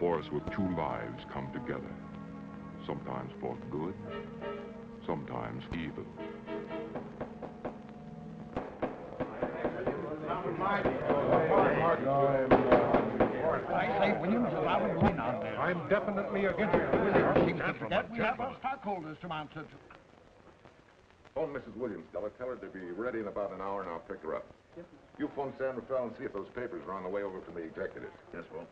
force with two lives come together. Sometimes for good, sometimes evil. I say, Williams, is rather green on there. I'm definitely against it. We have our stockholders to answer to. Phone Mrs. Williams, Della. Tell her to be ready in about an hour, and I'll pick her up. Yes, you phone San Rafael and see if those papers are on the way over from the executive. Yes, Will.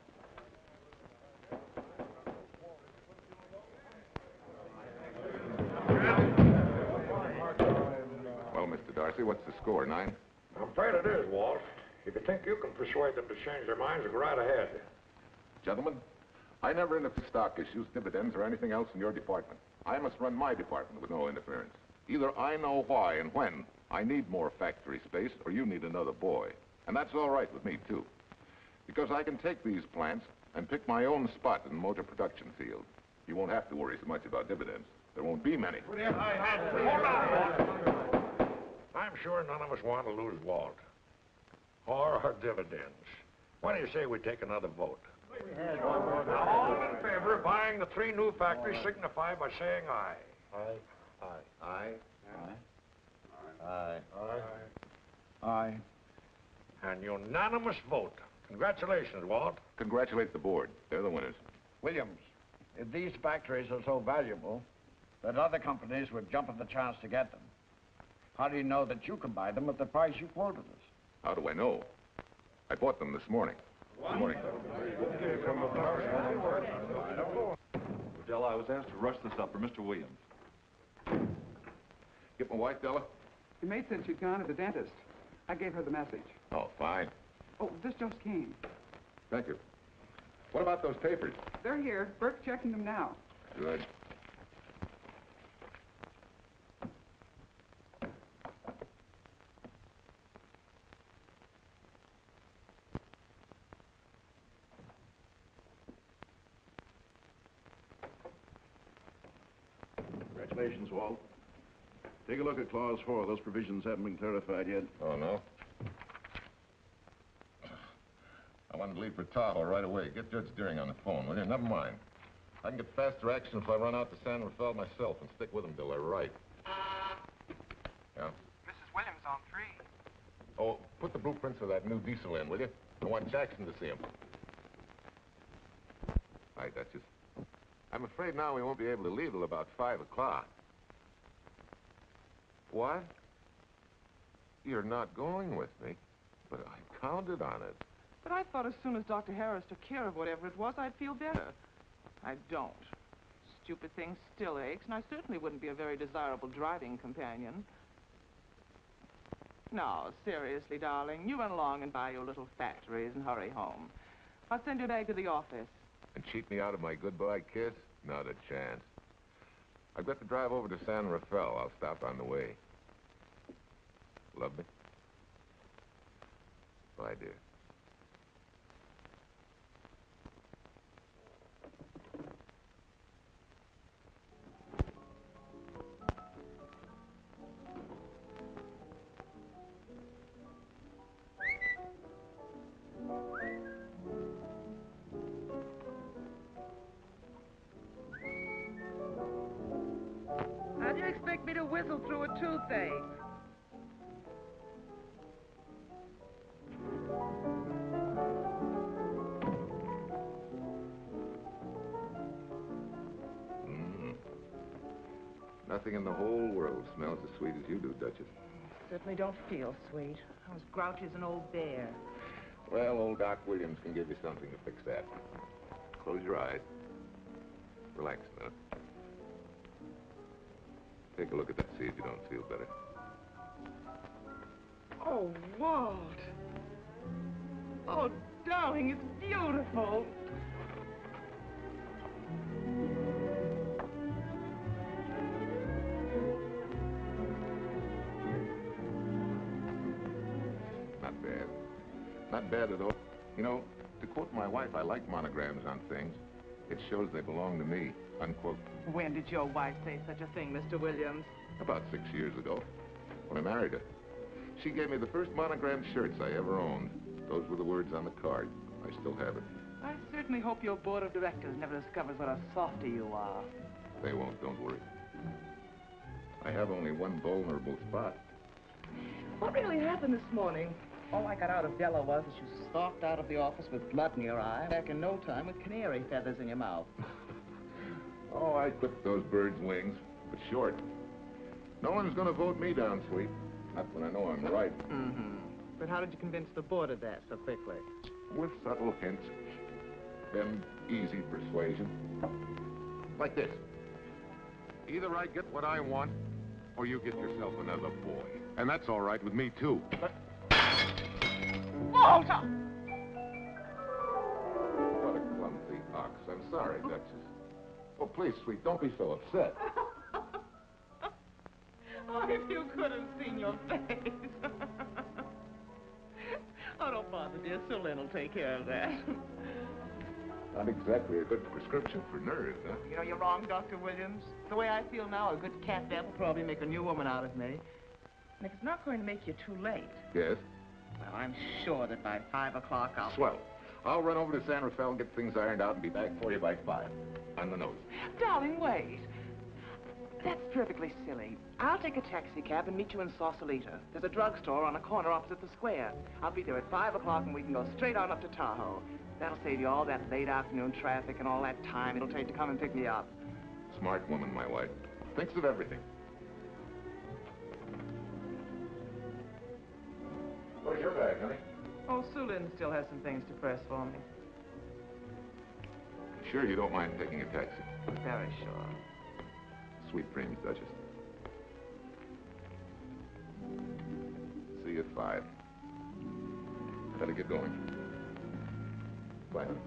Well, Mr. Darcy, what's the score, 9? I'm afraid it is, Walt. If you think you can persuade them to change their minds, go right ahead. Gentlemen, I never interfere stock issues, dividends, or anything else in your department. I must run my department with no interference. Either I know why and when I need more factory space, or you need another boy. And that's all right with me, too. Because I can take these plants and pick my own spot in the motor production field. You won't have to worry so much about dividends. There won't be many. Hold on. I'm sure none of us want to lose Walt. Or our dividends. Why don't you say we take another vote? Now, all in favor of buying the 3 new factories signify by saying aye. Aye. Aye. Aye. Aye. Aye. Aye. And unanimous vote. Congratulations, Walt. Congratulate the board. They're the winners. Williams, if these factories are so valuable that other companies would jump at the chance to get them, how do you know that you can buy them at the price you quoted us? How do I know? I bought them this morning. Good morning. Della, I was asked to rush this up for Mr. Williams. Get my wife, Della? The maid said she'd gone to the dentist. I gave her the message. Oh, fine. Oh, this just came. Thank you. What about those papers? They're here. Burke's checking them now. Good. Congratulations, Walt. Take a look at Clause 4. Those provisions haven't been clarified yet. Oh, no? I wanted to leave for Tahoe right away. Get Judge Deering on the phone, will you? Never mind. I can get faster action if I run out to San Rafael myself and stick with them till they're right. Yeah? Mrs. Williams on 3. Oh, put the blueprints of that new diesel in, will you? I want Jackson to see him. Hi, Duchess. I'm afraid now we won't be able to leave till about 5 o'clock. What? You're not going with me? But I counted on it. But I thought as soon as Dr. Harris took care of whatever it was, I'd feel better. I don't. Stupid thing still aches, and I certainly wouldn't be a very desirable driving companion. No, seriously, darling, you run along and buy your little factories and hurry home. I'll send you an egg to the office. And cheat me out of my goodbye kiss? Not a chance. I've got to drive over to San Rafael. I'll stop on the way. Love me? Bye, dear. How do you expect me to whistle through a toothache? Nothing in the whole world smells as sweet as you do, Duchess. Certainly don't feel sweet. I was grouchy as an old bear. Well, old Doc Williams can give you something to fix that. Close your eyes. Relax a minute. Take a look at that, see if you don't feel better. Oh, Walt. Oh, darling, it's beautiful. Not bad. Not bad at all. You know, to quote my wife, I like monograms on things. It shows they belong to me, unquote. When did your wife say such a thing, Mr. Williams? About 6 years ago, when I married her. She gave me the first monogrammed shirts I ever owned. Those were the words on the card. I still have it. I certainly hope your board of directors never discovers what a softy you are. They won't, don't worry. I have only one vulnerable spot. What really happened this morning? All I got out of Della was that you stalked out of the office with blood in your eye, back in no time with canary feathers in your mouth. Oh, I clipped those birds' wings, but short. No one's gonna vote me down, sweet. Not when I know I'm right. Mm-hmm. But how did you convince the board of that so quickly? With subtle hints and easy persuasion. Like this. Either I get what I want, or you get yourself another boy. And that's all right with me, too. But... Walter! What a clumsy ox. I'm sorry, Duchess. Oh, please, sweet, don't be so upset. Oh, if you could have seen your face. Oh, don't bother, dear. Sue Lynn will take care of that. Not exactly a good prescription for nerves, huh? You know, you're wrong, Dr. Williams. The way I feel now, a good catnap will probably make a new woman out of me. And if it's not going to make you too late... Yes? Well, I'm sure that by 5 o'clock I'll... Swell. I'll run over to San Rafael and get things ironed out and be back for you by 5. On the nose. Darling, wait. That's perfectly silly. I'll take a taxi cab and meet you in Sausalito. There's a drugstore on a corner opposite the square. I'll be there at 5 o'clock and we can go straight on up to Tahoe. That'll save you all that late afternoon traffic and all that time it'll take to come and pick me up. Smart woman, my wife. Thinks of everything. Where's your bag, honey? Oh, Sue Lynn still has some things to press for me. Sure you don't mind taking a taxi? Very sure. Sweet dreams, Duchess. See you at 5. Better get going. Bye, honey.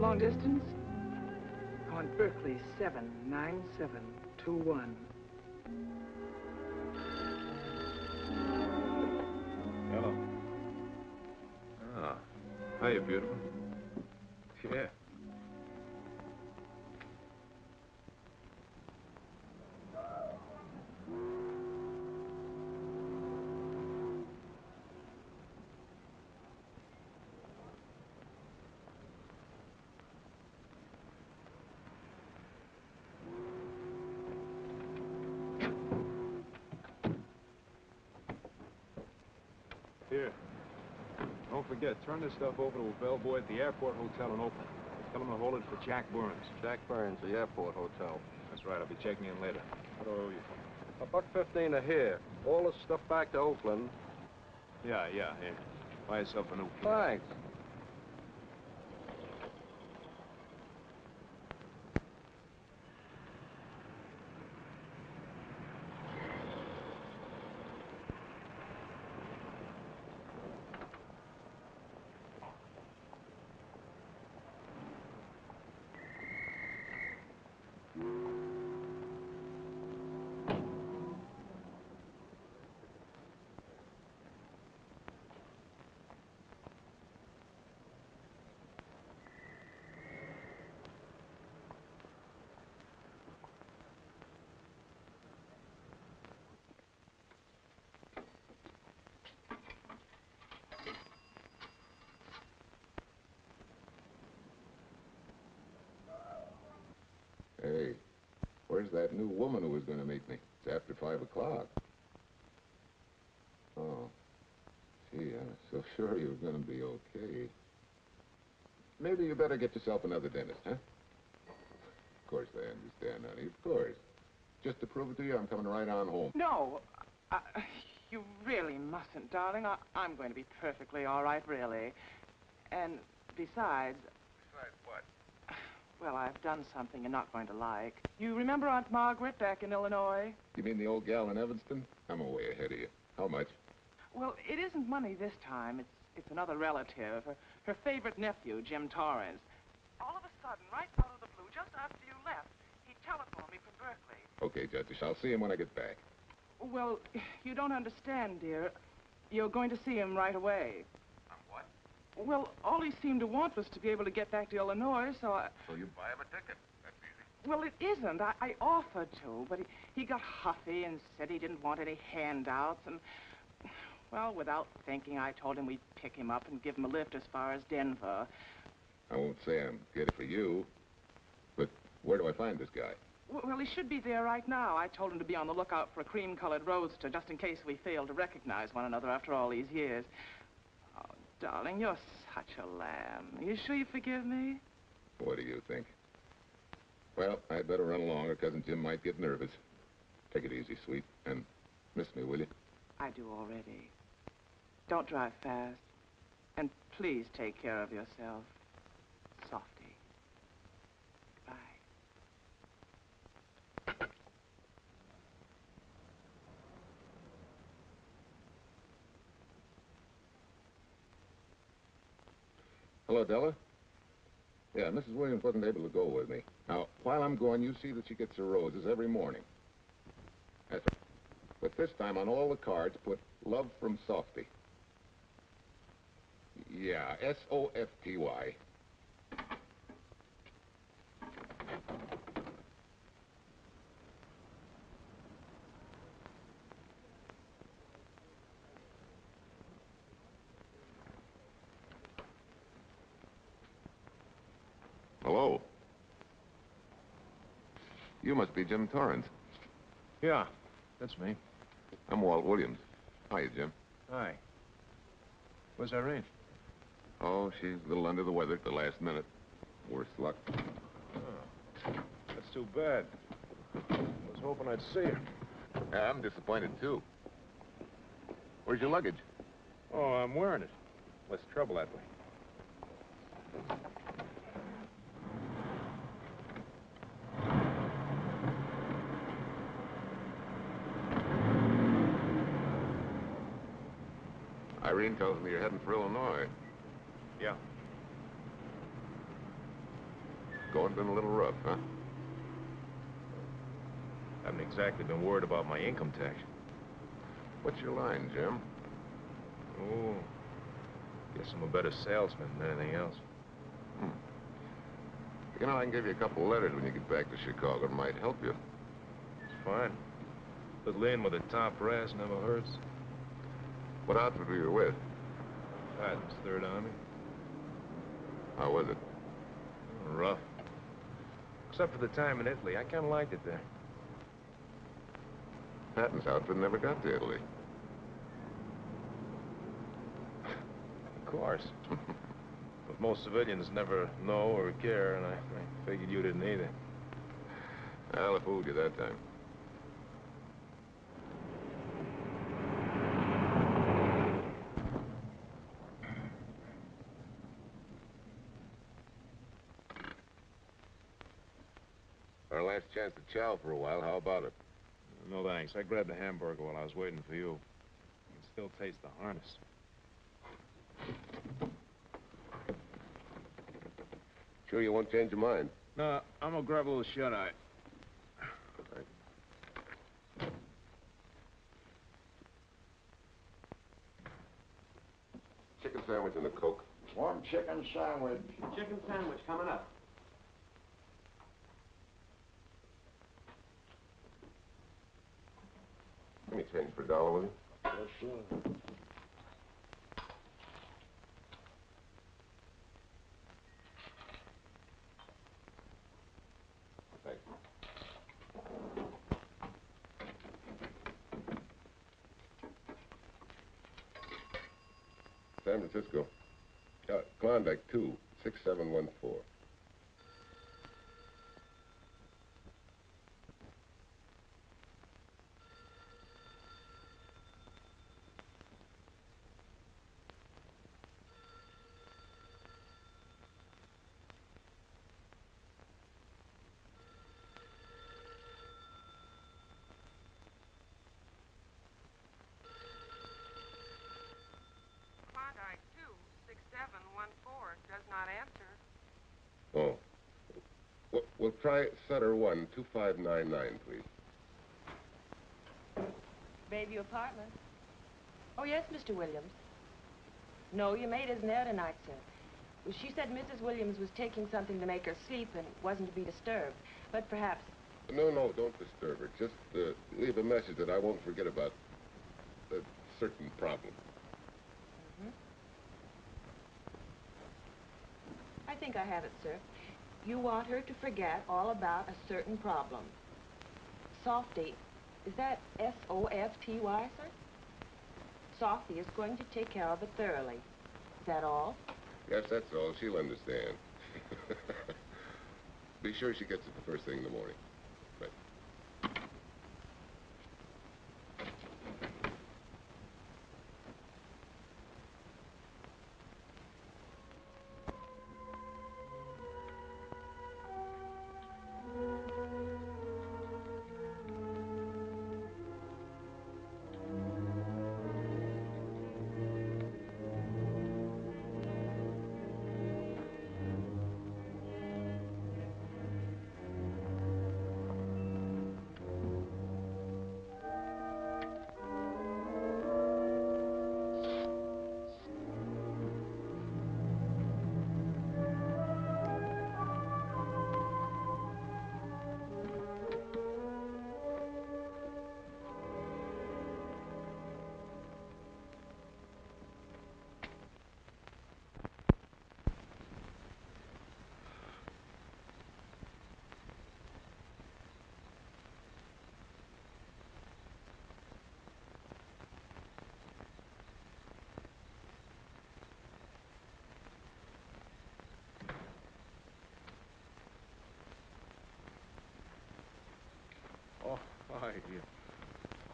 Long distance? On Berkeley 79721. Hello. Ah. Hiya, beautiful. Yeah. Here. Don't forget, turn this stuff over to a bellboy at the airport hotel in Oakland. Tell him to hold it for Jack Burns. Jack Burns, the airport hotel. That's right, I'll be checking in later. What do I owe you? $1.15 a here. All this stuff back to Oakland. Yeah, here. Buy yourself a new key. Thanks. Hey, where's that new woman who was going to meet me? It's after 5 o'clock. Oh, gee, I was so sure you were going to be okay. Maybe you better get yourself another dentist, huh? Of course I understand, honey, of course. Just to prove it to you, I'm coming right on home. No, You really mustn't, darling. I'm going to be perfectly all right, really. And besides... Besides what? Well, I've done something you're not going to like. You remember Aunt Margaret back in Illinois? You mean the old gal in Evanston? I'm way ahead of you. How much? Well, it isn't money this time. It's another relative. Her favorite nephew, Jim Torrance. All of a sudden, right out of the blue, just after you left, he telephoned me from Berkeley. Okay, Judge, I'll see him when I get back. Well, you don't understand, dear. You're going to see him right away. What? Well, all he seemed to want was to be able to get back to Illinois, so I... So you buy him a ticket. That's easy. Well, it isn't. I offered to, but he got huffy and said he didn't want any handouts, and... Well, without thinking, I told him we'd pick him up and give him a lift as far as Denver. I won't say I'm scared for you, but where do I find this guy? Well, he should be there right now. I told him to be on the lookout for a cream-colored roadster, just in case we failed to recognize one another after all these years. Oh, darling, you're such a lamb. You sure you forgive me? What do you think? Well, I'd better run along, or Cousin Jim might get nervous. Take it easy, sweet, and miss me, will you? I do already. Don't drive fast. And please take care of yourself. Softy. Bye. Hello, Della. Yeah, Mrs. Williams wasn't able to go with me. Now, while I'm gone, you see that she gets her roses every morning. That's right. But this time, on all the cards, put love from Softy. Yeah, S-O-F-T-Y. Hello. You must be Jim Torrance. Yeah, that's me. I'm Walt Williams. Hiya, Jim. Hi. Where's Irene? Oh, she's a little under the weather at the last minute. Worse luck. Oh, that's too bad. I was hoping I'd see her. Yeah, I'm disappointed, too. Where's your luggage? Oh, I'm wearing it. Less trouble that way. Irene tells me you're heading for Illinois. Yeah. Going been a little rough, huh? Haven't exactly been worried about my income tax. What's your line, Jim? Oh, guess I'm a better salesman than anything else. You know, I can give you a couple of letters when you get back to Chicago. It might help you. It's fine. Little in with the top brass never hurts. What outfit were you with? Patton's Third Army. How was it? Rough. Except for the time in Italy. I kind of liked it there. Patton's outfit never got to Italy. Of course. But most civilians never know or care, and I figured you didn't either. Well, I fooled you that time. Our last chance to chow for a while. How about it? No thanks. I grabbed a hamburger while I was waiting for you. I can still taste the harness. Sure you won't change your mind? No, I'm gonna grab a little shut-eye. Chicken sandwich and a Coke. Warm chicken sandwich. Chicken sandwich coming up. Give me change for $1, will you? Yes, sir. Thanks. San Francisco. Klondike 2, 6714. We'll try Sutter 1, 2599, please. Bayview Apartments. Oh, yes, Mr. Williams. No, your maid isn't there tonight, sir. Well, she said Mrs. Williams was taking something to make her sleep and wasn't to be disturbed. But perhaps... No, don't disturb her. Just leave a message that I won't forget about a certain problem. Mm-hmm. I think I have it, sir. You want her to forget all about a certain problem. Softy. Is that S-O-F-T-Y, sir? Softy is going to take care of it thoroughly. Is that all? Yes, that's all. She'll understand. Be sure she gets it the first thing in the morning. Right. Oh, hi.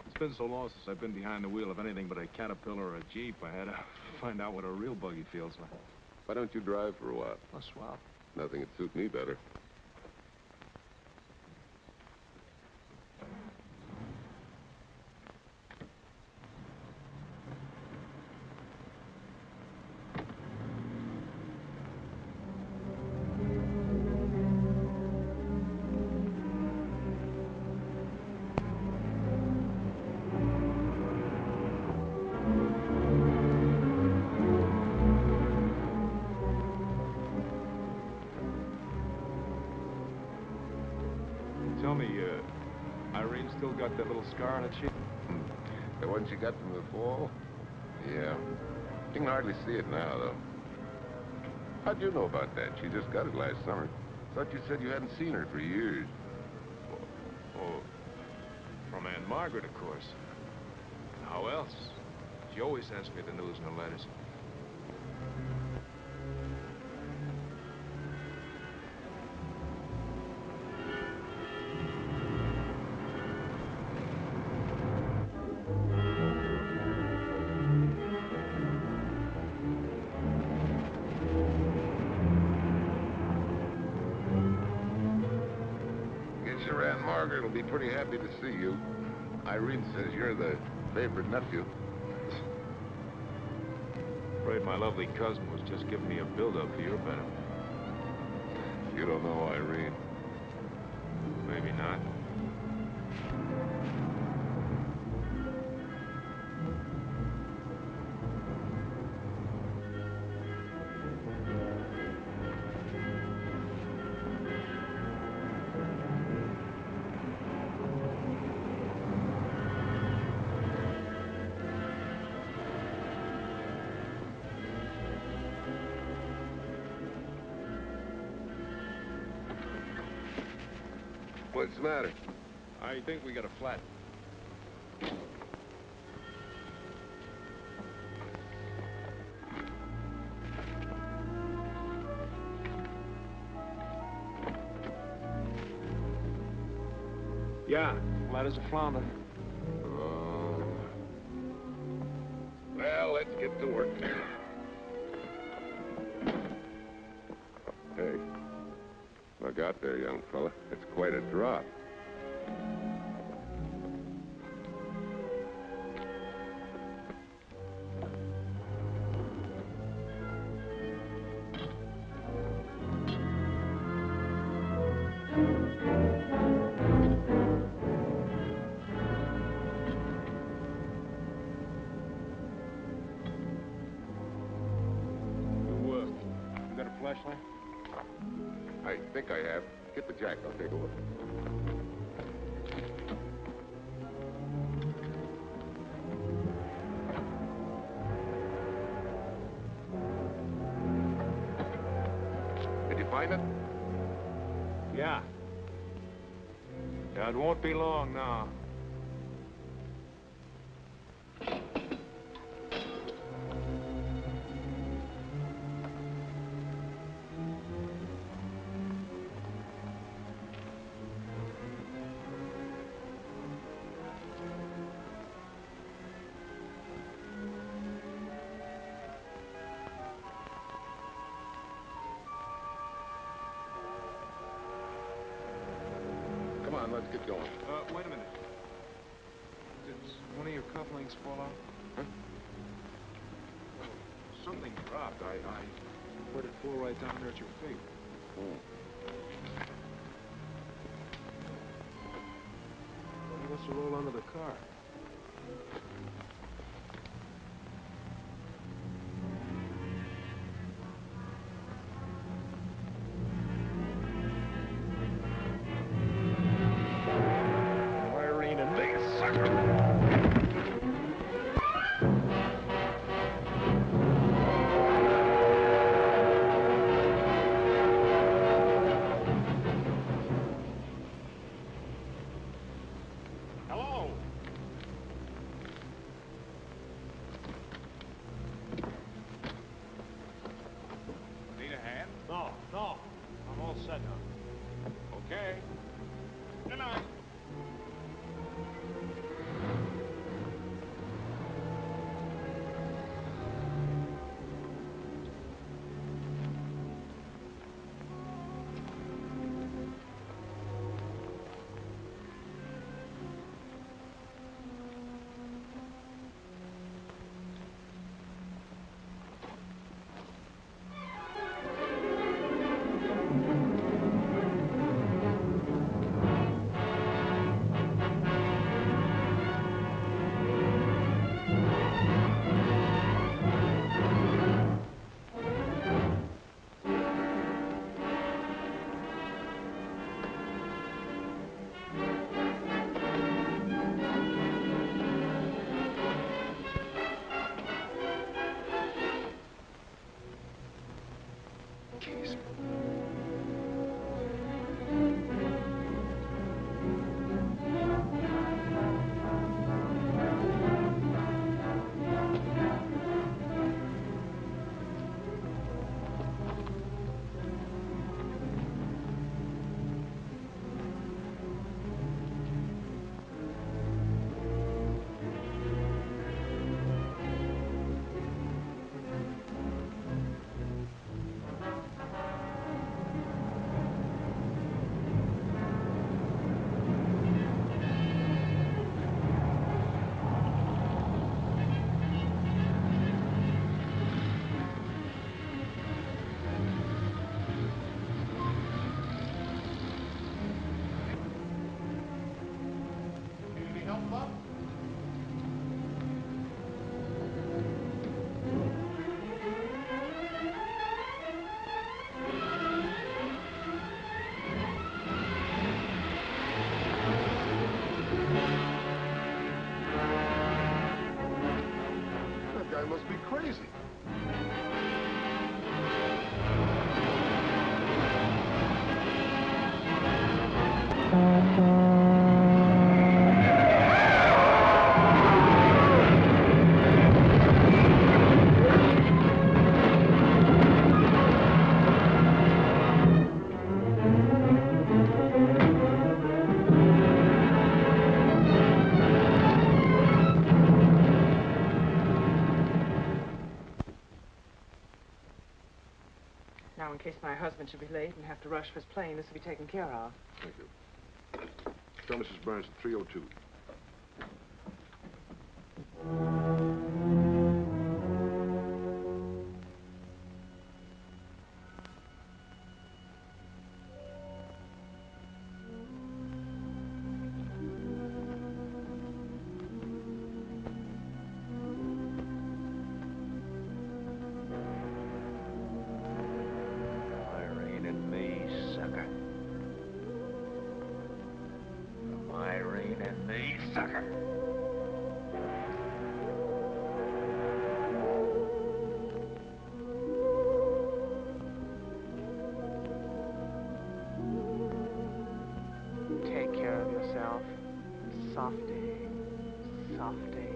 It's been so long since I've been behind the wheel of anything but a Caterpillar or a Jeep. I had to find out what a real buggy feels like. Why don't you drive for a while? Oh, swell. Nothing would suit me better. Tell me, Irene still got that little scar on her cheek? The one she got from the fall? Yeah. You can hardly see it now, though. How'd you know about that? She just got it last summer. Thought you said you hadn't seen her for years. Oh, from Aunt Margaret, of course. How else? She always sends me the news in her letters. Sure, Aunt Margaret will be pretty happy to see you. Irene says you're the favorite nephew. Afraid my lovely cousin was just giving me a build-up for your benefit. You don't know Irene. Maybe not. What's the matter? I think we got a flat. Yeah, flat as a flounder. Well, let's get to work. Hey, look out there, young fella. It's quite a drop. I think I have. Get the jack. I'll take a look. Did you find it? Yeah. Yeah, it won't be long now. Come on, let's get going. Wait a minute. Did one of your cufflinks fall out? Huh? Something dropped. I heard it fall right down there at your feet. Oh. You must have rolled under the car. Irene and me, sucker! Hello? Need a hand? No. I'm all set now. Okay. Good night. Keys. That guy must be crazy. Now, in case my husband should be late and have to rush for his plane, this will be taken care of. Thank you. Tell Mrs. Burns at 3:02. Take care of yourself. Softy. Softy.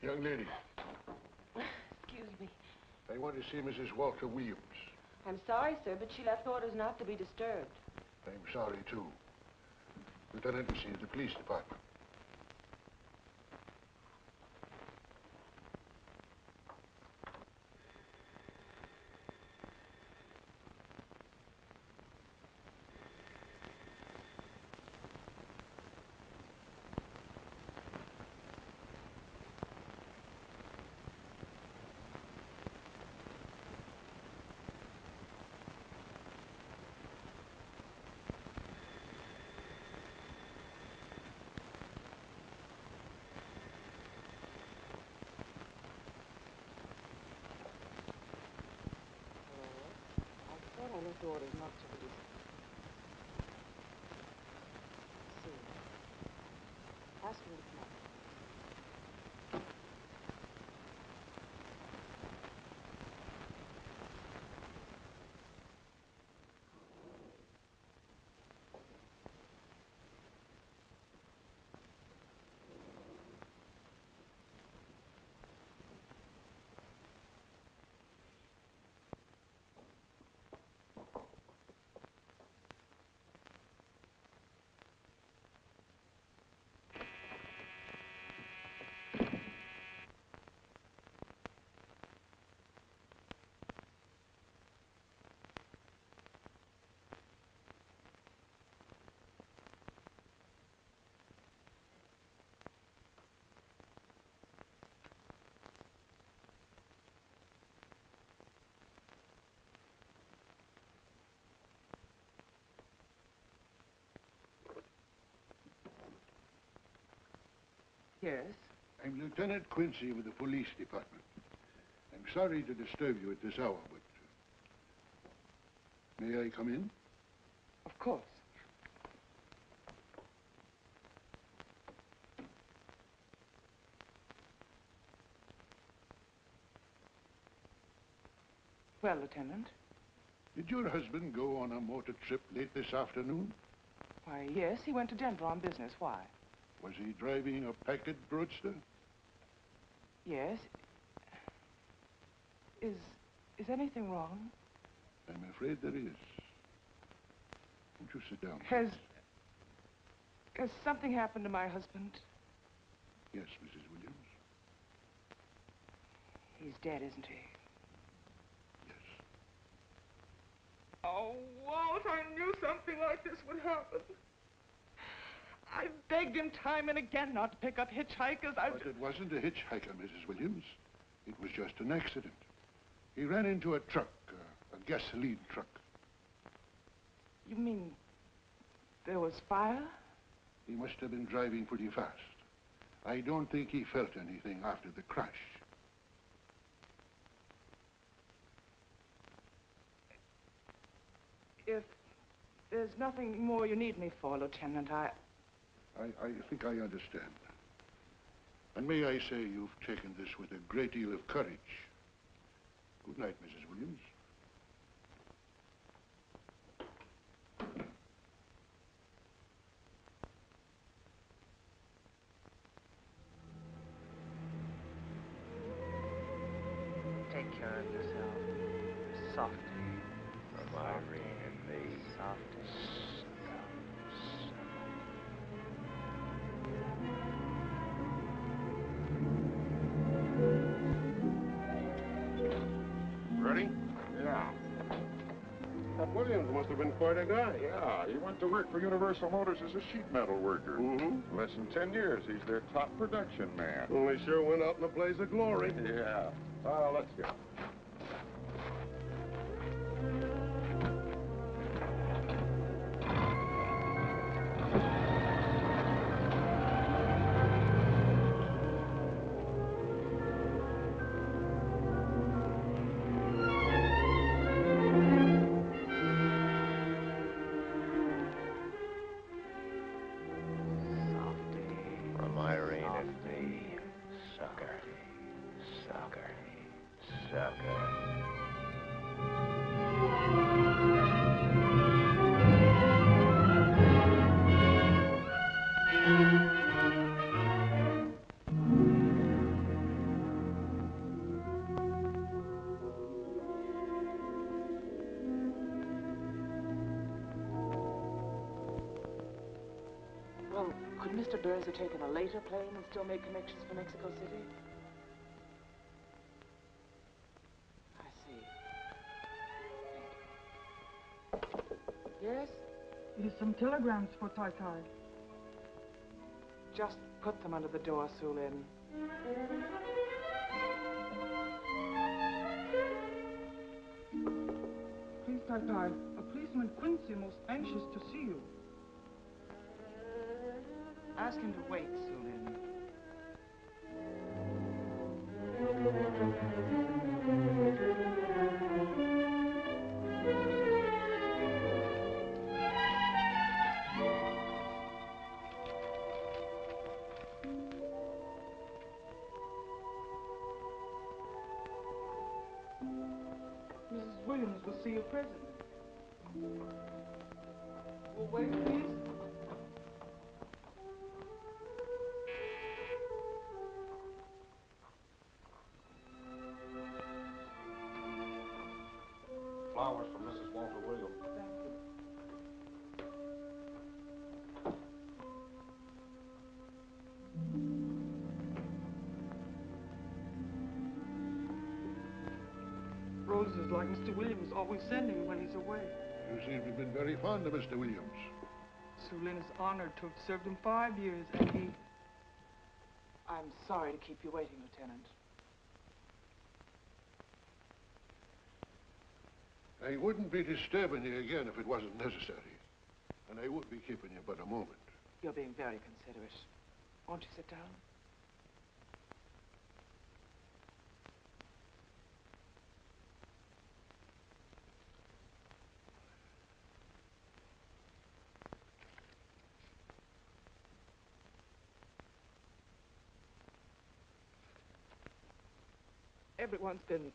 Young lady, Excuse me. I want to see Mrs. Walter Williams. I'm sorry, sir, but she left orders not to be disturbed. I'm sorry, too. Lieutenant, this is the police department. I left orders not to be disturbed. See. Ask her to come up. Yes? I'm Lieutenant Quincy with the police department. I'm sorry to disturb you at this hour, but... may I come in? Of course. Well, Lieutenant? Did your husband go on a motor trip late this afternoon? Why, yes, he went to Denver on business. Why? Was he driving a packet roadster? Yes. Is anything wrong? I'm afraid there is. Won't you sit down? Has something happened to my husband? Yes, Mrs. Williams. He's dead, isn't he? Yes. Oh, Walt, I knew something like this would happen. I begged him time and again not to pick up hitchhikers. But it wasn't a hitchhiker, Mrs. Williams. It was just an accident. He ran into a truck, a gasoline truck. You mean there was fire? He must have been driving pretty fast. I don't think he felt anything after the crash. If there's nothing more you need me for, Lieutenant, I think I understand. And may I say you've taken this with a great deal of courage. Good night, Mrs. Williams. take care of yourself. Softly. From Irene and me. Softly. Ready? Yeah. That Williams must have been quite a guy. Yeah, he went to work for Universal Motors as a sheet metal worker. Mm-hmm. Less than 10 years, he's their top production man. Well, he sure went out in a blaze of glory. Yeah. Well, let's go. From Irene and me. Sucker. Sucker. Sucker. Well, could Mr. Burns have taken a later plane and still make connections for Mexico City? I see. Thank you. Yes? Here's some telegrams for Tai Tai. Just put them under the door, Sulin. Please, Tai Tai, a policeman Quincy most anxious to see you. Ask him to wait, Sulin. Mrs. Williams will see you presently. Will wait, please. Flowers from Mrs. Walter Williams. Thank you. Roses like Mr. Williams always sending when he's away. You seem to have been very fond of Mr. Williams. Sulin is honored to have served him 5 years, and he... I'm sorry to keep you waiting, Lieutenant. I wouldn't be disturbing you again if it wasn't necessary. And I would be keeping you but a moment. You're being very considerate. Won't you sit down? Everyone's been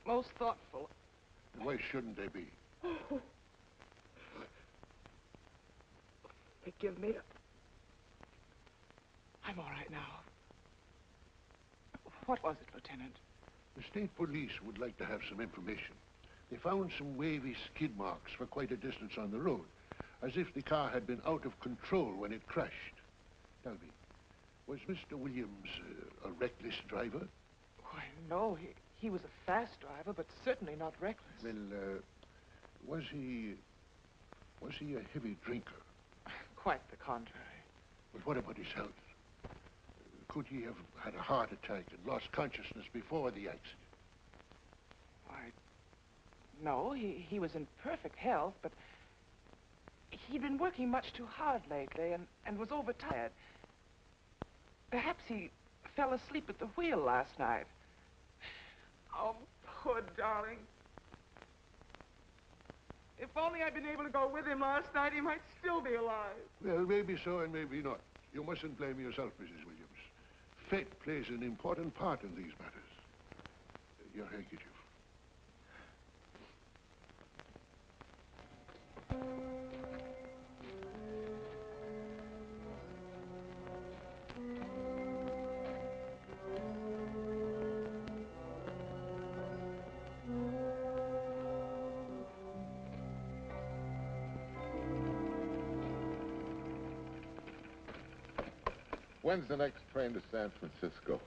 most thoughtful. And why shouldn't they be? Forgive me. I'm all right now. What was it, Lieutenant? The state police would like to have some information. They found some wavy skid marks for quite a distance on the road, as if the car had been out of control when it crashed. Tell me, was Mr. Williams a reckless driver? Why, no, he was a fast driver, but certainly not reckless. Well, was he a heavy drinker? Quite the contrary. But what about his health? Could he have had a heart attack and lost consciousness before the accident? Why, no, he was in perfect health, but he'd been working much too hard lately and was overtired. Perhaps he fell asleep at the wheel last night. Oh, poor darling. If only I'd been able to go with him last night, he might still be alive. Well, maybe so and maybe not. You mustn't blame yourself, Mrs. Williams. Fate plays an important part in these matters. Your handkerchief. When's the next train to San Francisco?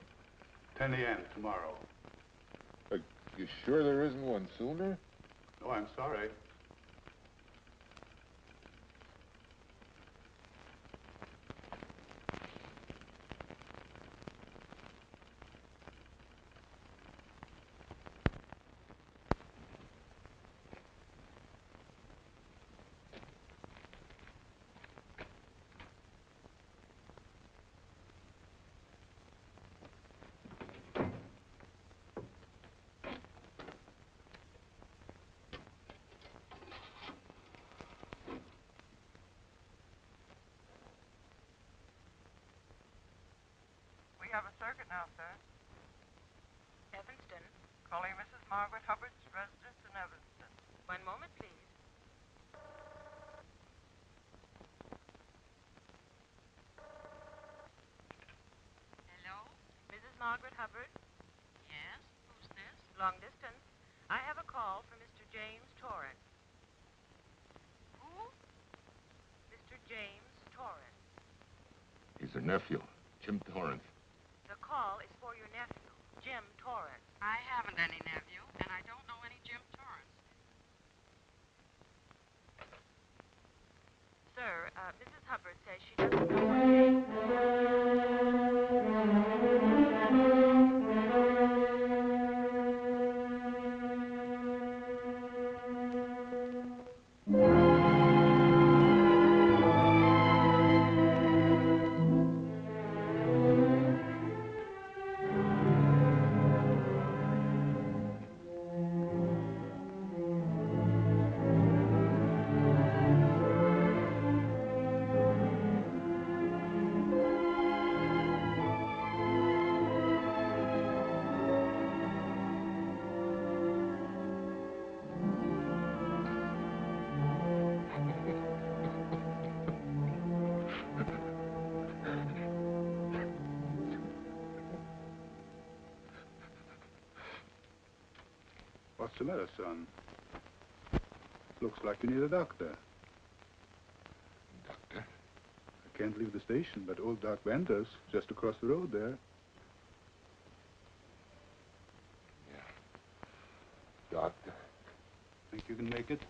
10 a.m. tomorrow. You sure there isn't one sooner? No, I'm sorry. We have a circuit now, sir. Evanston. Calling Mrs. Margaret Hubbard's residence in Evanston. One moment, please. Hello? Mrs. Margaret Hubbard? Yes? Who's this? Long distance. I have a call for Mr. James Torrance. Who? Mr. James Torrance. He's her nephew, Jim Torrance. The call is for your nephew, Jim Torrance. I haven't any nephew, and I don't know any Jim Torrance. Sir, Mrs. Hubbard says she doesn't know what... What's the matter, son? Looks like you need a doctor. Doctor? I can't leave the station, but old Doc Venter's just across the road there. Yeah. Doctor? Think you can make it?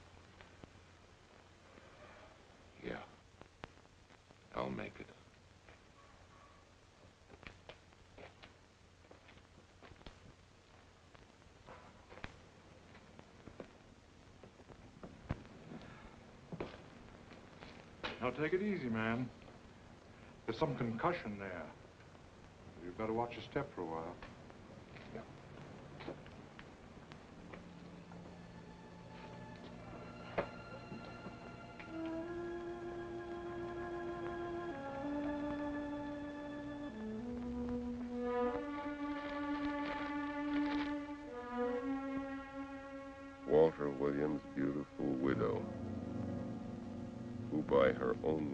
Yeah. I'll make it. Now, take it easy, man. There's some concussion there. You've got to watch your step for a while. Yeah.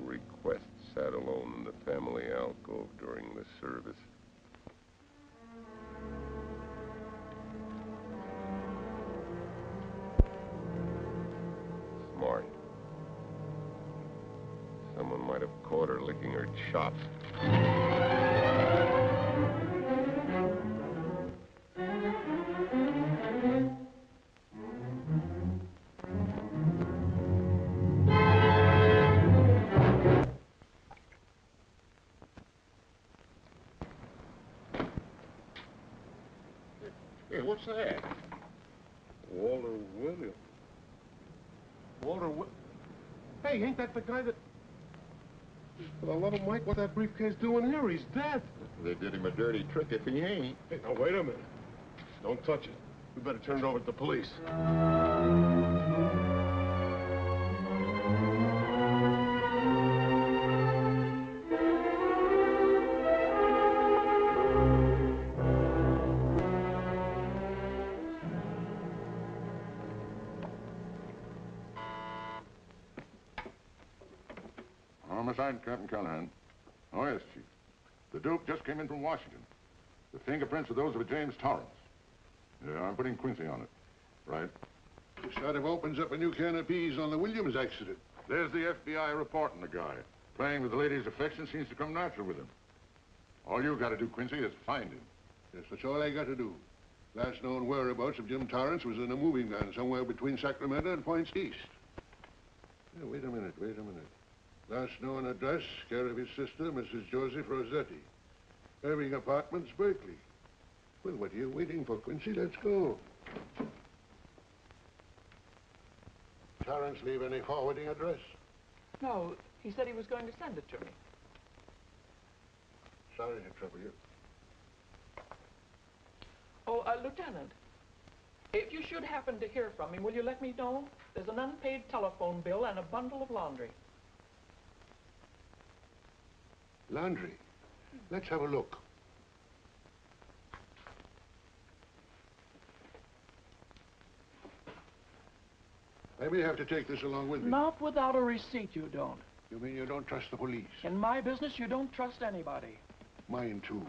request sat alone in the family alcove during the service. Smart. Someone might have caught her licking her chops. Hey, what's that? Walter Williams. Hey, ain't that the guy that... For the love of Mike, what's that briefcase doing here? He's dead. They did him a dirty trick if he ain't. Hey, now wait a minute. Don't touch it. We better turn it over to the police. Homicide, Captain Callahan. Oh, yes, Chief. The Duke just came in from Washington. The fingerprints are those of a James Torrance. Yeah, I'm putting Quincy on it. Right. This sort of opens up a new can of peas on the Williams accident. There's the FBI reporting the guy. Playing with the lady's affection seems to come natural with him. All you got to do, Quincy, is find him. Yes, that's all I got to do. Last known whereabouts of Jim Torrance was in a moving van somewhere between Sacramento and Points East. Yeah, wait a minute. Last known address, care of his sister, Mrs. Joseph Rossetti. Irving Apartments, Berkeley. Well, what are you waiting for, Quincy? Let's go. Torrance leave any forwarding address? No, he said he was going to send it to me. Sorry to trouble you. Oh, Lieutenant, if you should happen to hear from him, will you let me know? There's an unpaid telephone bill and a bundle of laundry. Laundry? Let's have a look. I may have to take this along with me. Not without a receipt, you don't. You mean you don't trust the police? In my business, you don't trust anybody. Mine, too.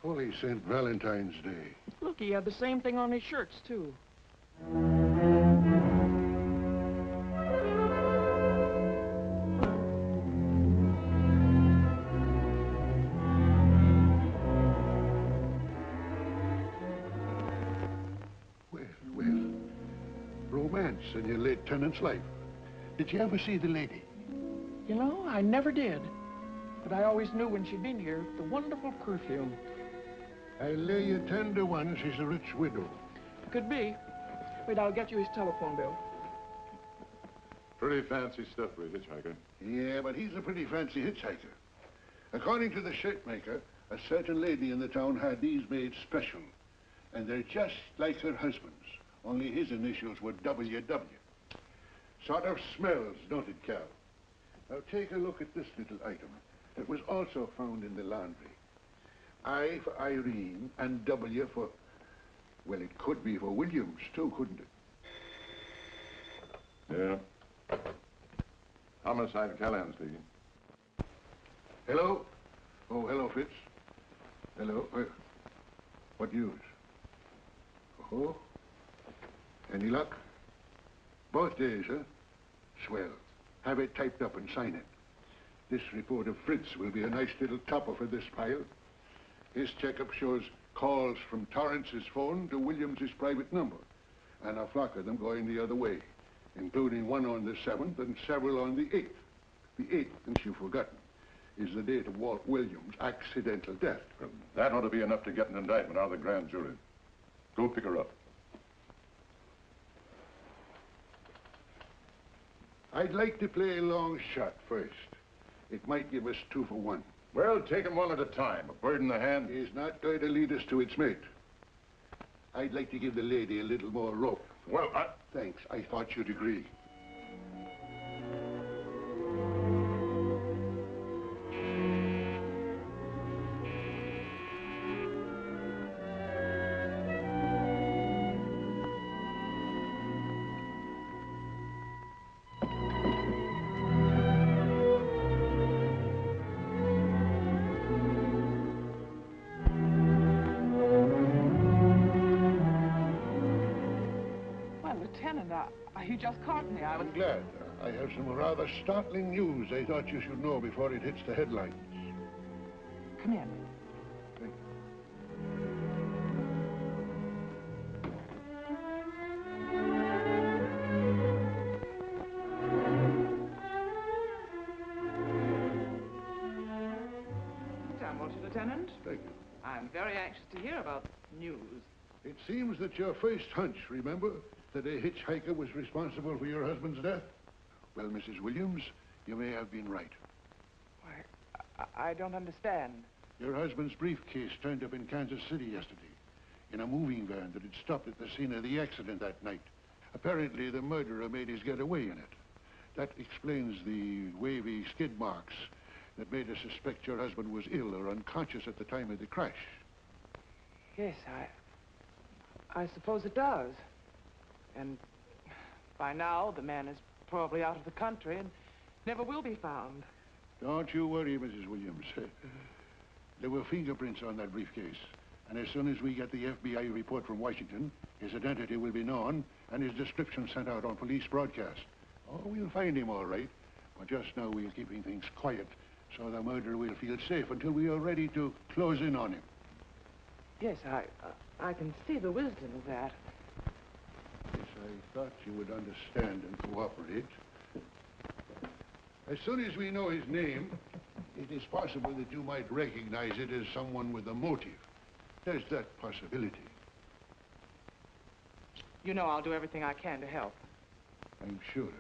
Holy St. Valentine's Day. Look, he had the same thing on his shirts, too. Well, romance in your late tenant's life. Did you ever see the lady? You know, I never did. But I always knew when she'd been here, the wonderful perfume. I lay you 10 to 1 she's a rich widow. Could be. Wait, I'll get you his telephone bill. Pretty fancy stuff for a hitchhiker. Yeah, but he's a pretty fancy hitchhiker. According to the shirt maker, a certain lady in the town had these made special. And they're just like her husband's, only his initials were WW. Sort of smells, don't it, Cal? Now take a look at this little item. It was also found in the laundry. I for Irene and W for... Well, it could be for Williams, too, couldn't it? Yeah. Homicide, Callahan speaking. Hello? Oh, hello, Fitz. Hello. What news? Oh? Any luck? Both days, huh? Swell. Have it typed up and sign it. This report of Fritz will be a nice little topper for this pile. His checkup shows calls from Torrance's phone to Williams's private number, and a flock of them going the other way, including one on the 7th and several on the 8th. The 8th, since you've forgotten, is the date of Walt Williams' accidental death. Well, that ought to be enough to get an indictment out of the grand jury. Go pick her up. I'd like to play a long shot first. It might give us 2 for 1. Well, take them one at a time. A bird in the hand is not going to lead us to its mate. I'd like to give the lady a little more rope. Well, Thanks. I thought you'd agree. Lieutenant, you just caught me. I'm glad. I have some rather startling news I thought you should know before it hits the headlines. Come in. Thank Sit down, won't you, Lieutenant? Thank you. I'm very anxious to hear about news. It seems that your first hunch, remember, that a hitchhiker was responsible for your husband's death? Well, Mrs. Williams, you may have been right. Why, I don't understand. Your husband's briefcase turned up in Kansas City yesterday in a moving van that had stopped at the scene of the accident that night. Apparently, the murderer made his getaway in it. That explains the wavy skid marks that made us suspect your husband was ill or unconscious at the time of the crash. Yes, I suppose it does. And by now, the man is probably out of the country and never will be found. Don't you worry, Mrs. Williams. There were fingerprints on that briefcase. And as soon as we get the FBI report from Washington, his identity will be known and his description sent out on police broadcast. Oh, we'll find him all right. But just now we're keeping things quiet so the murderer will feel safe until we are ready to close in on him. Yes, I can see the wisdom of that. Yes, I thought you would understand and cooperate. As soon as we know his name, it is possible that you might recognize it as someone with a motive. There's that possibility. You know I'll do everything I can to help. I'm sure of it.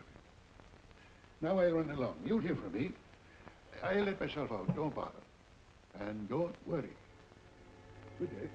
Now I'll run along. You'll hear from me. I'll let myself out. Don't bother. And don't worry. Good day.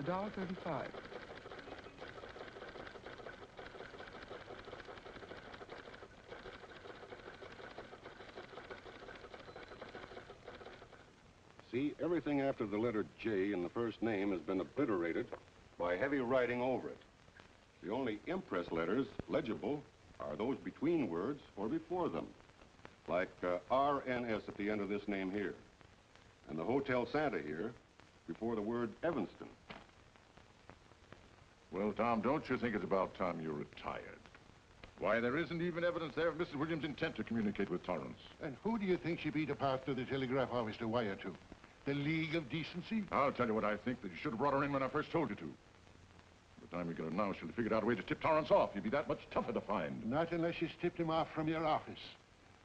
$1.35. See, everything after the letter J in the first name has been obliterated by heavy writing over it. The only impress letters legible are those between words or before them, like RNS at the end of this name here, and the Hotel Santa here before the word Evanston. Well, Tom, don't you think it's about time you retired? Why, there isn't even evidence there of Mrs. Williams' intent to communicate with Torrance. And who do you think she beat a path to the telegraph office to wire to? The League of Decency? I'll tell you what I think, that you should have brought her in when I first told you to. By the time we get her now, she'll have figured out a way to tip Torrance off. He'll be that much tougher to find. Not unless she's tipped him off from your office.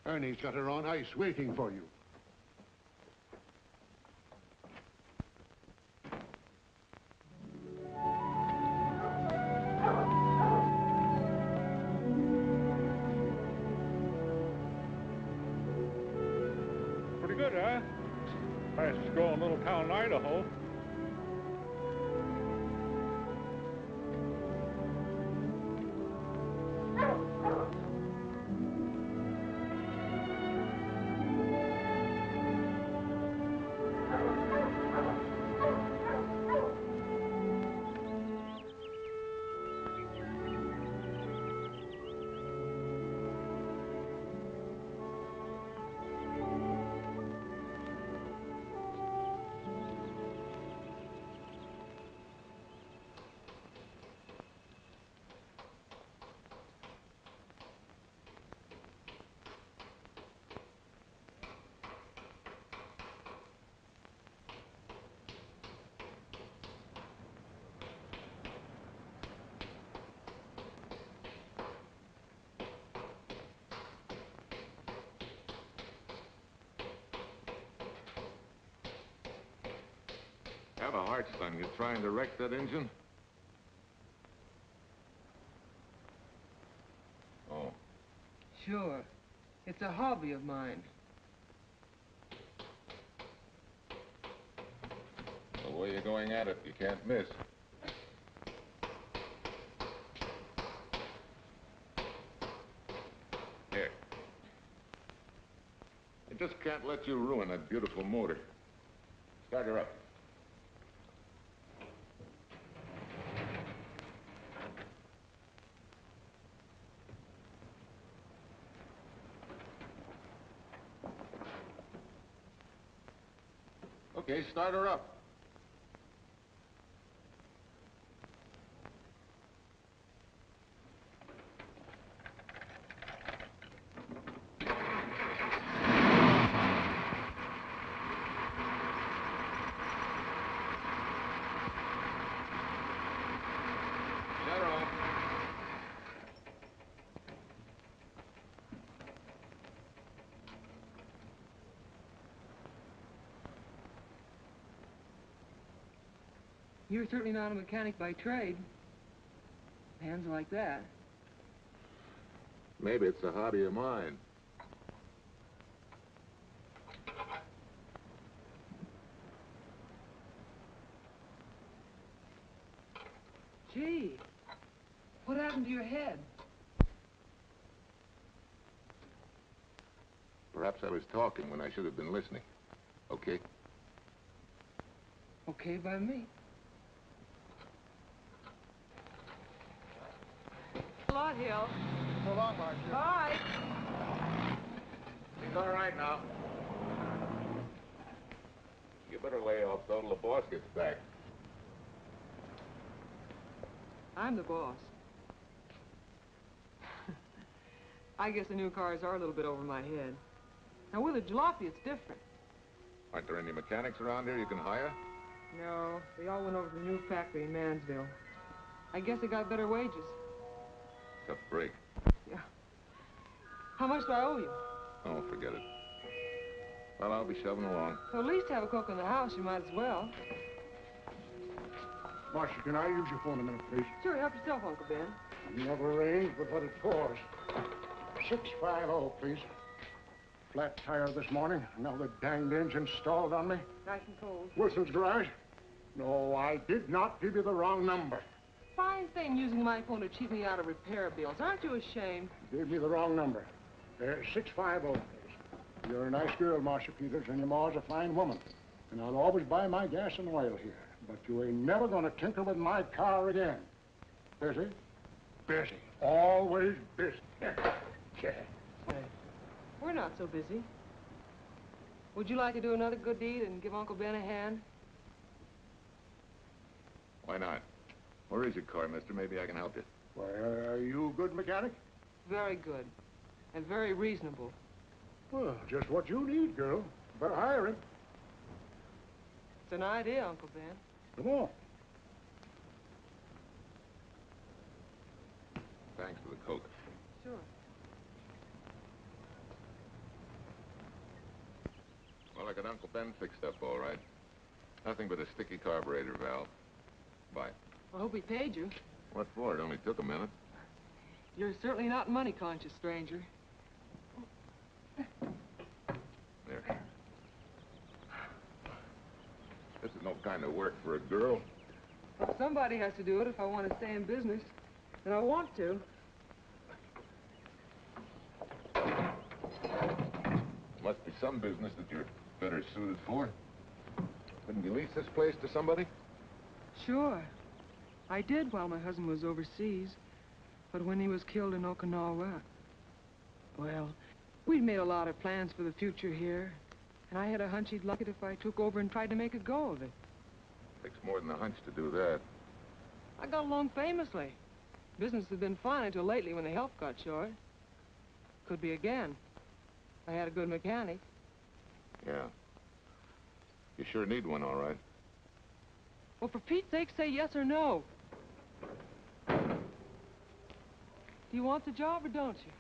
Ernie's got her on ice waiting for you. Pretty good, huh? Fastest growing little town in Idaho. Have a heart, son. You trying to wreck that engine? Oh. Sure. It's a hobby of mine. The way you're going at it, you can't miss. Here. I just can't let you ruin that beautiful motor. Start her up. Okay, start her up. Shut her off. You're certainly not a mechanic by trade. Hands like that. Maybe it's a hobby of mine. Gee, what happened to your head? Perhaps I was talking when I should have been listening. Okay? Okay by me. A lot, Hill. So long, Marcia. Bye. She's all right now. You better lay off though till the boss gets back. I'm the boss. I guess the new cars are a little bit over my head. Now, with a jalopy, it's different. Aren't there any mechanics around here you can hire? No, they all went over to the new factory in Mansville. I guess they got better wages. Tough break. Yeah. How much do I owe you? Oh, forget it. Well, I'll be shoving along. Well, at least have a cook in the house. You might as well. Marcia, can I use your phone a minute, please? Sure, help yourself, Uncle Ben. Never arranged but what it pours. 650, please. Flat tire this morning. Now the danged engine stalled on me. Nice and cold. Wilson's garage? No, I did not give you the wrong number. Fine thing using my phone to cheat me out of repair bills. Aren't you ashamed? You gave me the wrong number. 650, please. You're a nice girl, Marcia Peters, and your ma's a fine woman. And I'll always buy my gas and oil here. But you ain't never gonna tinker with my car again. Busy? Busy. Always busy. Hey, we're not so busy. Would you like to do another good deed and give Uncle Ben a hand? Why not? Where is your car, mister? Maybe I can help you. Well, are you a good mechanic? Very good. And very reasonable. Well, just what you need, girl. Better hire him. It's an idea, Uncle Ben. Come on. Thanks for the Coke. Sure. Well, I got Uncle Ben fixed up all right. Nothing but a sticky carburetor valve. Bye. I hope he paid you. What for? It only took a minute. You're certainly not money conscious, stranger. There. This is no kind of work for a girl. Well, somebody has to do it if I want to stay in business. And I want to. Must be some business that you're better suited for. Couldn't you lease this place to somebody? Sure. I did while my husband was overseas. But when he was killed in Okinawa, well, we'd made a lot of plans for the future here. And I had a hunch he'd like it if I took over and tried to make a go of it. Takes more than a hunch to do that. I got along famously. Business had been fine until lately when the help got short. Could be again. I had a good mechanic. Yeah. You sure need one, all right. Well, for Pete's sake, say yes or no. Do you want the job or don't you?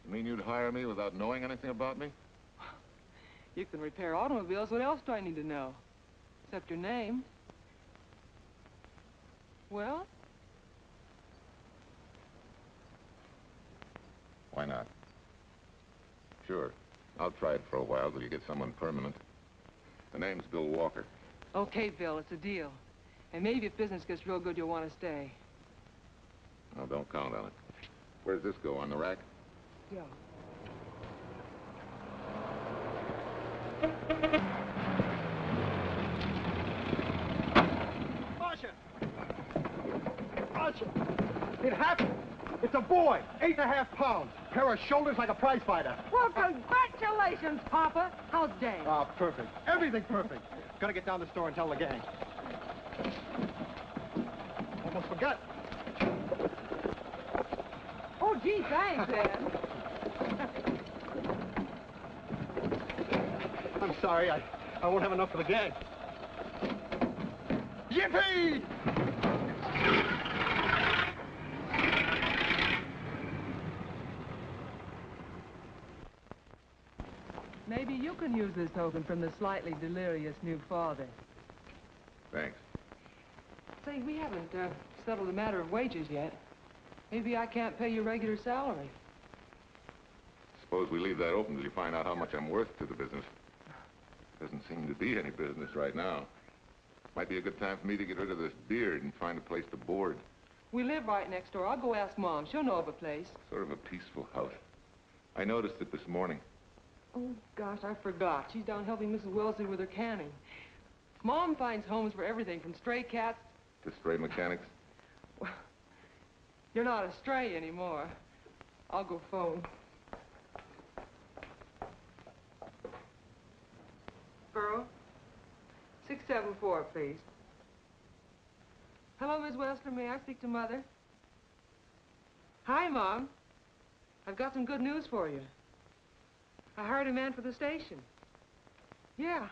You mean you'd hire me without knowing anything about me? You can repair automobiles. What else do I need to know? except your name. Well? Why not? Sure. I'll try it for a while till you get someone permanent. The name's Bill Walker. Okay, Bill, it's a deal. And maybe if business gets real good, you'll want to stay. Oh, don't count on it. Where does this go, on the rack? Yeah. Marcia! Marcia! It happened! It's a boy, 8.5 pounds. Pair of shoulders like a prize fighter. Well, congratulations, Papa. How's Dave? Ah, perfect. Everything perfect. Gotta get down to the store and tell the gang. Almost forgot. Oh, gee, thanks, Dad. I'm sorry, I won't have enough for the gang. Yippee! Maybe you can use this token from the slightly delirious new father. Thanks. Say, we haven't settled the matter of wages yet. Maybe I can't pay your regular salary. Suppose we leave that open till you find out how much I'm worth to the business. Doesn't seem to be any business right now. Might be a good time for me to get rid of this beard and find a place to board. We live right next door. I'll go ask Mom. She'll know of a place. Sort of a peaceful house. I noticed it this morning. Oh, gosh, I forgot. She's down helping Mrs. Wellesley with her canning. Mom finds homes for everything from stray cats... To stray mechanics? Well, you're not a stray anymore. I'll go phone. Burrow, 674, please. Hello, Miss Wellesley. May I speak to Mother? Hi, Mom. I've got some good news for you. I hired a man for the station. Yeah.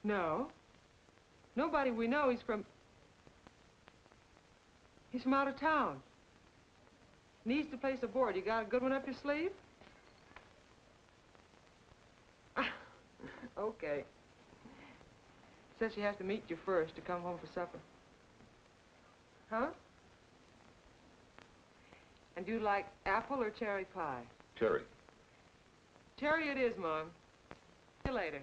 No. Nobody we know. He's from out of town. Needs to place a board. You got a good one up your sleeve? Okay. Says she has to meet you first to come home for supper. Huh? And do you like apple or cherry pie? Cherry. Cherry it is, Mom. See you later.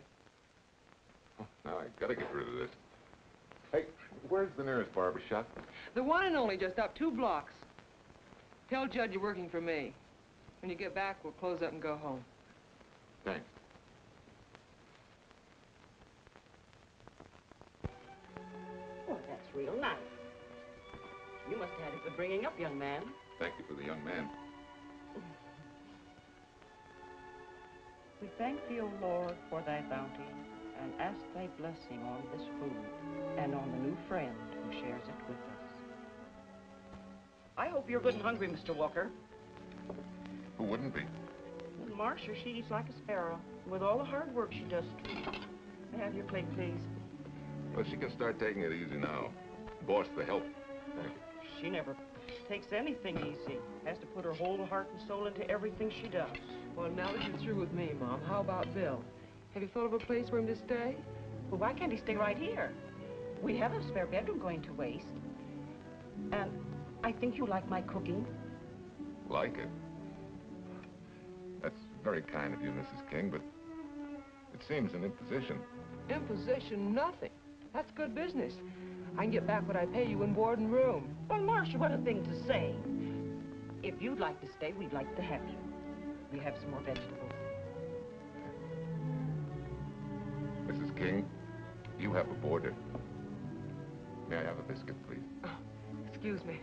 Oh, now I gotta get rid of this. Hey, where's the nearest barber shop? The one and only, just up 2 blocks. Tell Judd you're working for me. When you get back, we'll close up and go home. Thanks. Oh, that's real nice. You must have had a good bringing up, young man. Thank you for the young man. We thank thee, O Lord, for thy bounty, and ask thy blessing on this food, and on the new friend who shares it with us. I hope you're good and hungry, Mr. Walker. Who wouldn't be? And Marcia, she eats like a sparrow, with all the hard work she does. May I have your plate, please? Well, she can start taking it easy now. Boss, the help. Thank you. She never takes anything easy. Has to put her whole heart and soul into everything she does. Well, now that you're through with me, Mom, how about Bill? Have you thought of a place for him to stay? Well, why can't he stay right here? We have a spare bedroom going to waste. And I think you like my cooking. Like it? That's very kind of you, Mrs. King, but it seems an imposition. Imposition, nothing. That's good business. I can get back what I pay you in board and room. Well, Marcia, what a thing to say. If you'd like to stay, we'd like to have you. We have some more vegetables. Mrs. King, you have a boarder. May I have a biscuit, please? Oh, excuse me.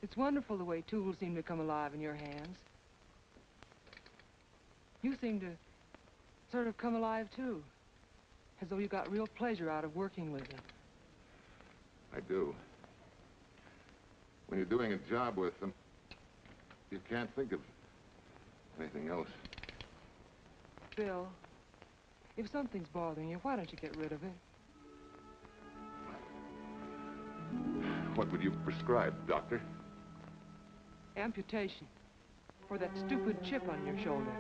It's wonderful the way tools seem to come alive in your hands. You seem to sort of come alive, too. As though you got real pleasure out of working with them. I do. When you're doing a job with them, you can't think of anything else. Bill, if something's bothering you, why don't you get rid of it? What would you prescribe, Doctor? Amputation. Or that stupid chip on your shoulder.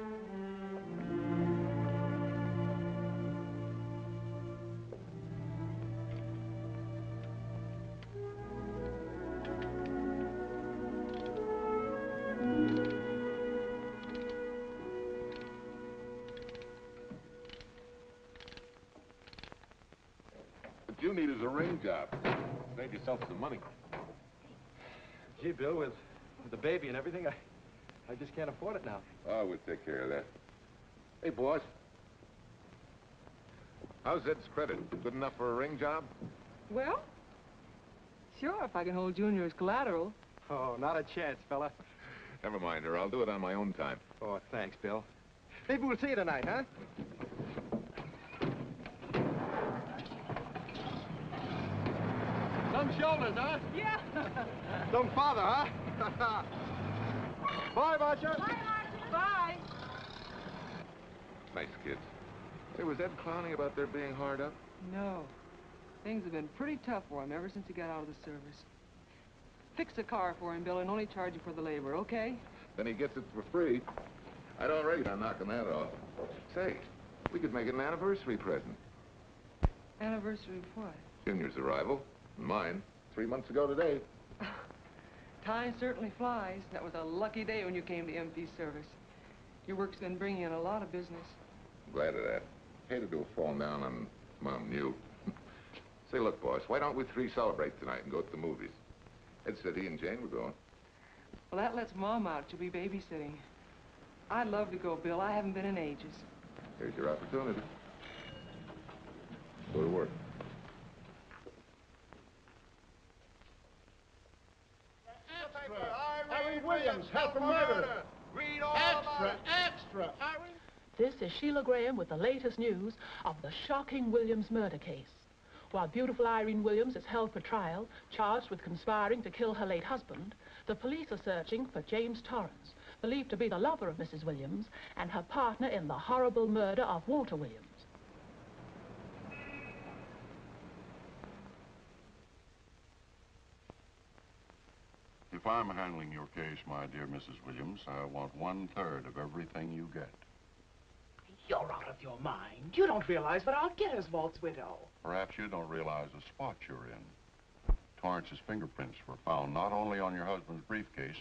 What you need is a ring job. Save yourself some money. Gee, Bill, with the baby and everything, I just can't afford it now. Oh, we'll take care of that. Hey, boss. How's Ed's credit? Good enough for a ring job? Well, sure, if I can hold Junior as collateral. Oh, not a chance, fella. Never mind her. I'll do it on my own time. Oh, thanks, Bill. Maybe we'll see you tonight, huh? Some shoulders, huh? Yeah. Some father, huh? Bye, Marcia. Bye, Marcia. Bye. Nice kids. Hey, was Ed clowning about their being hard up? No. Things have been pretty tough for him ever since he got out of the service. Fix a car for him, Bill, and only charge you for the labor, okay? Then he gets it for free. I don't rate on knocking that off. Say, we could make it an anniversary present. Anniversary of what? Junior's arrival, and mine, 3 months ago today. Time certainly flies. That was a lucky day when you came to MP service. Your work's been bringing in a lot of business. I'm glad of that. Hated to have fallen down on Mom and you. Say, look, boss, why don't we three celebrate tonight and go to the movies? Ed said he and Jane were going. Well, that lets Mom out. She'll be babysitting. I'd love to go, Bill. I haven't been in ages. Here's your opportunity. Go to work. Irene Williams, held for murder. Read all extra. This is Sheila Graham with the latest news of the shocking Williams murder case. While beautiful Irene Williams is held for trial, charged with conspiring to kill her late husband, the police are searching for James Torrance, believed to be the lover of Mrs. Williams and her partner in the horrible murder of Walter Williams. If I'm handling your case, my dear Mrs. Williams, I want 1/3 of everything you get. You're out of your mind. You don't realize what I'll get as Walt's widow. Perhaps you don't realize the spot you're in. Torrance's fingerprints were found not only on your husband's briefcase,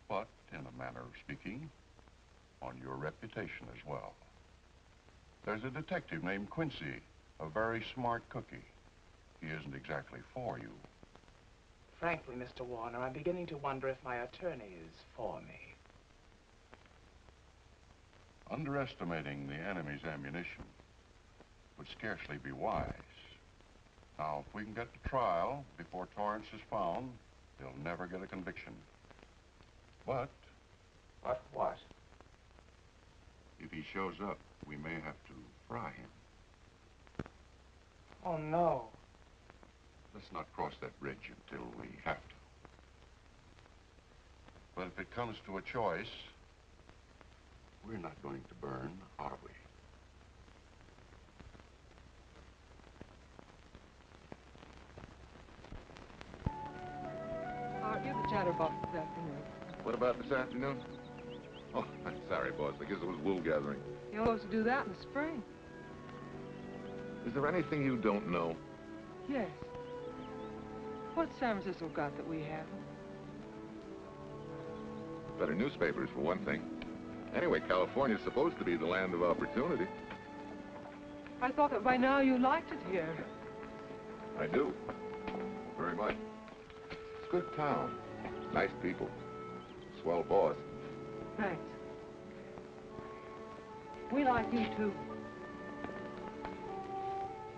but, in a manner of speaking, on your reputation as well. There's a detective named Quincy, a very smart cookie. He isn't exactly for you. Frankly, Mr. Warner, I'm beginning to wonder if my attorney is for me. Underestimating the enemy's ammunition would scarcely be wise. Now, if we can get to trial before Torrance is found, he'll never get a conviction. But... But what? If he shows up, we may have to fry him. Oh, no. Let's not cross that bridge until we have to. But if it comes to a choice, we're not going to burn, are we? Aren't you the chatterbox this afternoon? What about this afternoon? Oh, I'm sorry, boss. I guess it was wool gathering. You're supposed to do that in the spring. Is there anything you don't know? Yes. What's San Francisco got that we haven't? Better newspapers, for one thing. Anyway, California's supposed to be the land of opportunity. I thought that by now you liked it here. I do. Very much. It's a good town. Nice people. Swell boss. Thanks. We like you, too.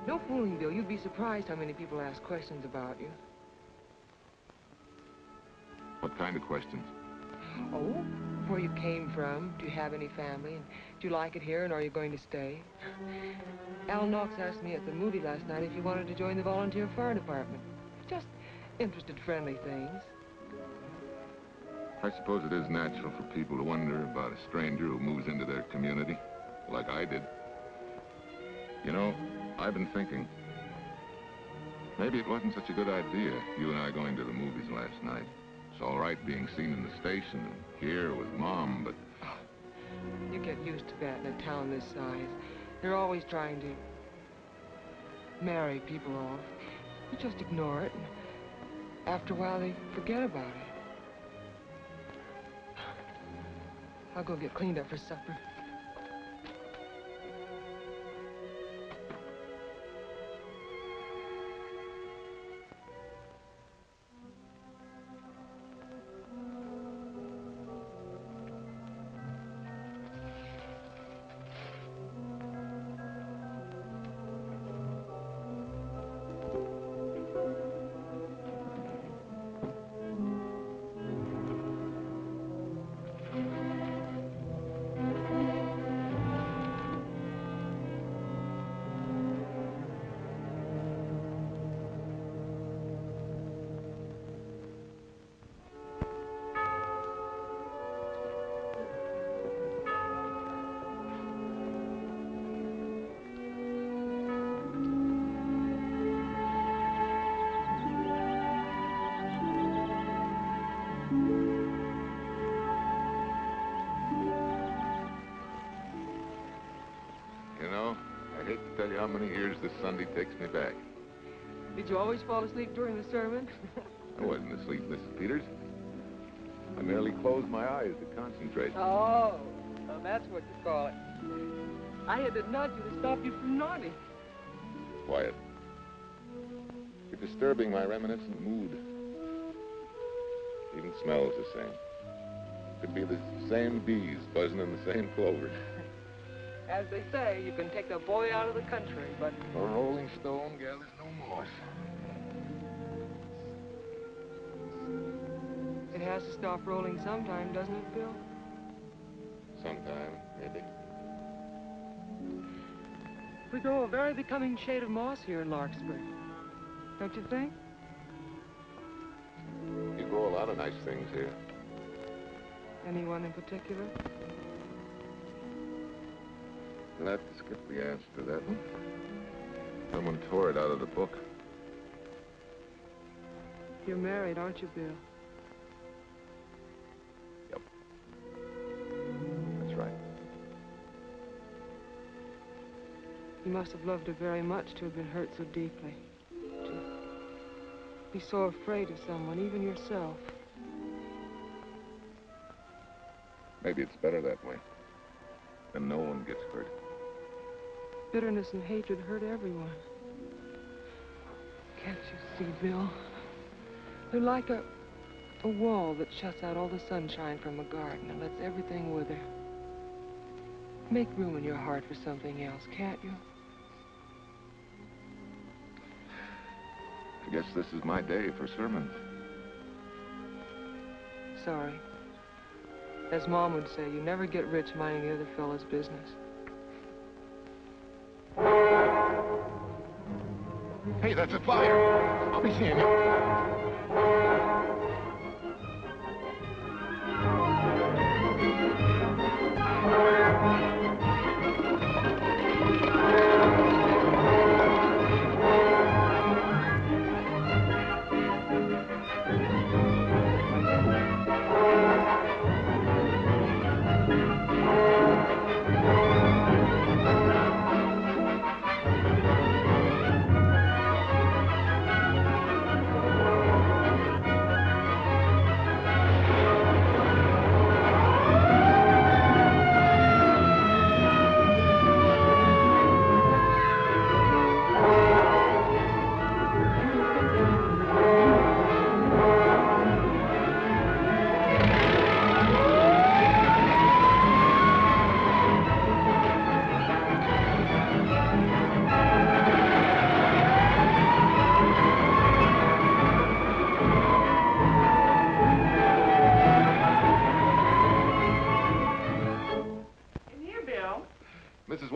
No fooling, Bill. You'd be surprised how many people ask questions about you. What kind of questions? Oh, where you came from, do you have any family, and do you like it here, and are you going to stay? Al Knox asked me at the movie last night if you wanted to join the volunteer fire department. Just interested, friendly things. I suppose it is natural for people to wonder about a stranger who moves into their community, like I did. You know, I've been thinking, maybe it wasn't such a good idea, you and I going to the movies last night. It's all right being seen in the station and here with Mom, but... You get used to that in a town this size. They're always trying to marry people off. You just ignore it, and after a while they forget about it. I'll go get cleaned up for supper. Tell you how many years this Sunday takes me back. Did you always fall asleep during the sermon? I wasn't asleep, Mrs. Peters. I merely closed my eyes to concentrate. Oh, so that's what you call it. I had to nudge you to stop you from nodding. Quiet. You're disturbing my reminiscent mood. Even smells the same. Could be the same bees buzzing in the same clover. As they say, you can take the boy out of the country, but... A rolling stone gathers no moss. It has to stop rolling sometime, doesn't it, Bill? Sometime, maybe. We grow a very becoming shade of moss here in Larkspur. Don't you think? You grow a lot of nice things here. Anyone in particular? You'll have to skip the answer to that one. Someone tore it out of the book. You're married, aren't you, Bill? Yep. That's right. You must have loved her very much to have been hurt so deeply. To be so afraid of someone, even yourself. Maybe it's better that way. Then no one gets hurt. Bitterness and hatred hurt everyone. Can't you see, Bill? They're like a wall that shuts out all the sunshine from a garden and lets everything wither. Make room in your heart for something else, can't you? I guess this is my day for sermons. Sorry. As Mom would say, you never get rich minding the other fellow's business. Hey, that's a fire. I'll be seeing you.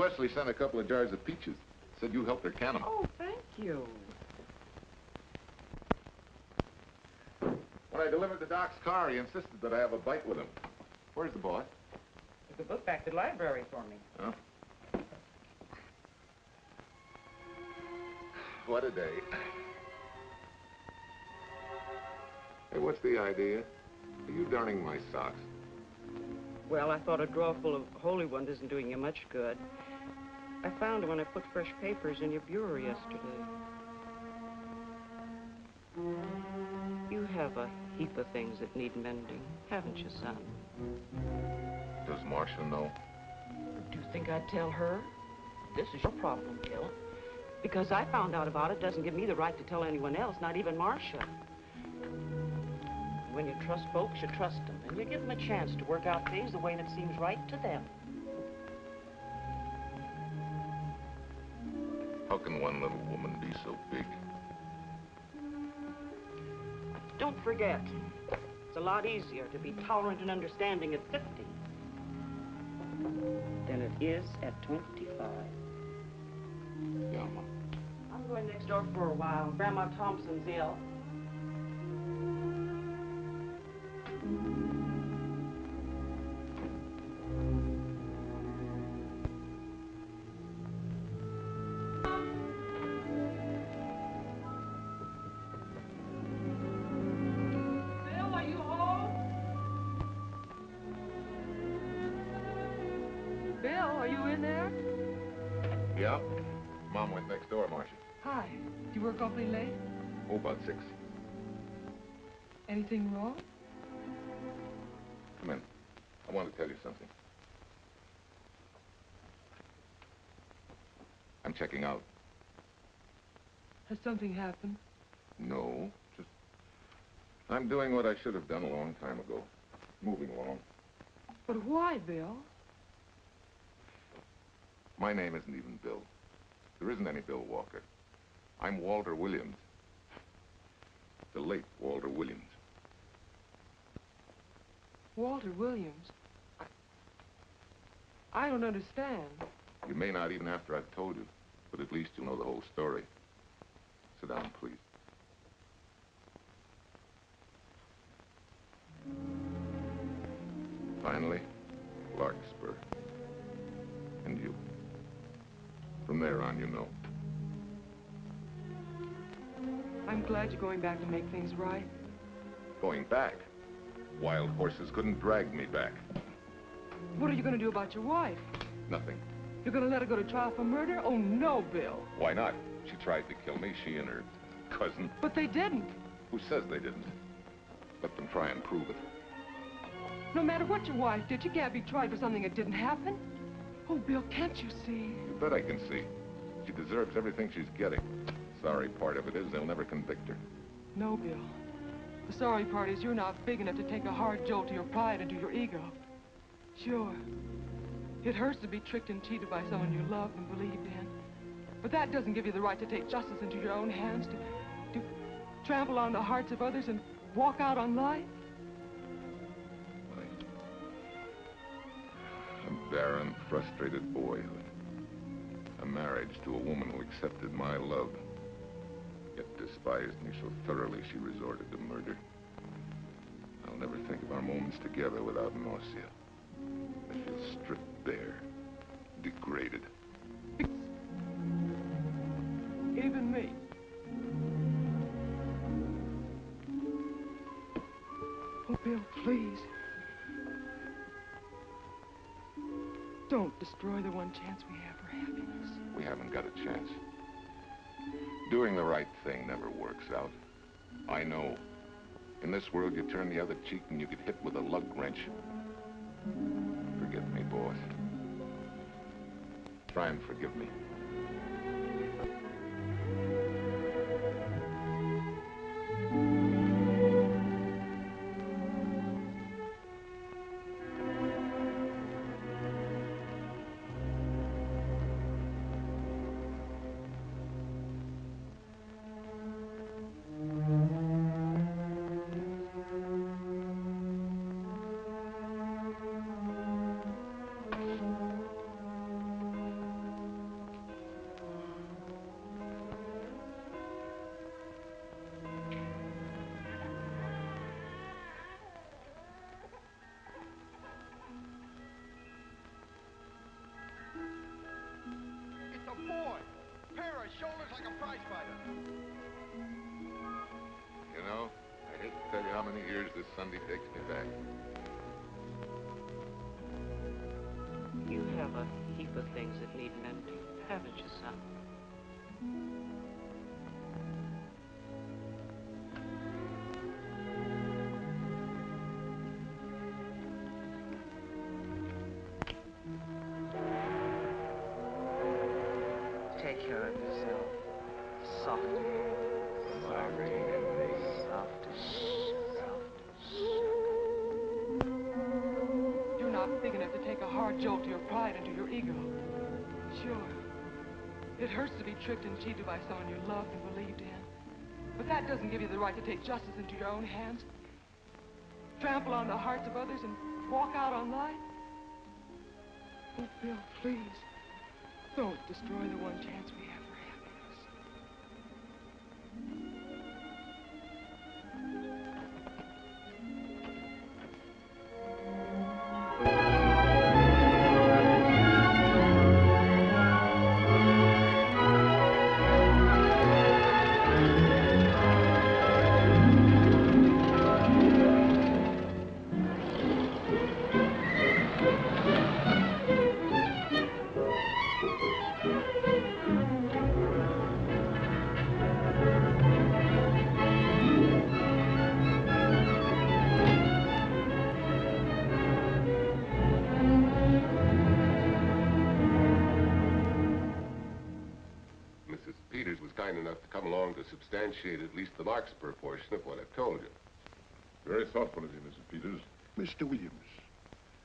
Leslie sent a couple of jars of peaches. Said you helped her can them. Oh, thank you. When I delivered the doc's car, he insisted that I have a bite with him. Where's the boss? Took the book back to the library for me. Huh? What a day. Hey, what's the idea? Are you darning my socks? Well, I thought a drawer full of holy ones isn't doing you much good. I found them when I put fresh papers in your bureau yesterday. You have a heap of things that need mending, haven't you, son? Does Marcia know? Do you think I'd tell her? This is your problem, Bill. Because I found out about it doesn't give me the right to tell anyone else, not even Marcia. When you trust folks, you trust them, and you give them a chance to work out things the way that seems right to them. How can one little woman be so big? Don't forget, it's a lot easier to be tolerant and understanding at 50 than it is at 25. Yeah, Mom. I'm going next door for a while. Grandma Thompson's ill. Yeah? Mom went next door, Marcia. Hi. You work awfully late? Oh, about 6. Anything wrong? Come in. I want to tell you something. I'm checking out. Has something happened? No, just... I'm doing what I should have done a long time ago. Moving along. But why, Bill? My name isn't even Bill. There isn't any Bill Walker. I'm Walter Williams. The late Walter Williams. Walter Williams? I don't understand. You may not even after I've told you, but at least you'll know the whole story. Sit down, please. Finally, Larkspur. And you. From there on, you know. I'm glad you're going back to make things right. Going back? Wild horses couldn't drag me back. What are you going to do about your wife? Nothing. You're going to let her go to trial for murder? Oh, no, Bill. Why not? She tried to kill me, she and her cousin. But they didn't. Who says they didn't? Let them try and prove it. No matter what your wife did, you can't be tried for something that didn't happen. Oh, Bill, can't you see? You bet I can see. She deserves everything she's getting. Sorry part of it is they'll never convict her. No, Bill. The sorry part is you're not big enough to take a hard jolt to your pride and to your ego. Sure. It hurts to be tricked and cheated by someone you loved and believed in. But that doesn't give you the right to take justice into your own hands, to trample on the hearts of others and walk out on life. A barren, frustrated boyhood. A marriage to a woman who accepted my love, yet despised me so thoroughly she resorted to murder. I'll never think of our moments together without nausea. I feel stripped bare, degraded. Even me. Oh, Bill, please. Don't destroy the one chance we have for happiness. We haven't got a chance. Doing the right thing never works out. I know. In this world, you turn the other cheek and you get hit with a lug wrench. Forgive me, boss. Try and forgive me. like a prize fighter. You know, I hate to tell you how many years this Sunday takes me back. You have a heap of things that need mending, haven't you, son? Take care of yourself. Softly. You're not big enough to take a hard jolt to your pride and to your ego. Sure. It hurts to be tricked and cheated by someone you loved and believed in. But that doesn't give you the right to take justice into your own hands. Trample on the hearts of others and walk out on life. Oh, Bill, please. Don't destroy the one chance we have for happiness. Substantiate at least the Larkspur portion of what I've told you. Very thoughtful of you, Mrs. Peters. Mr. Williams,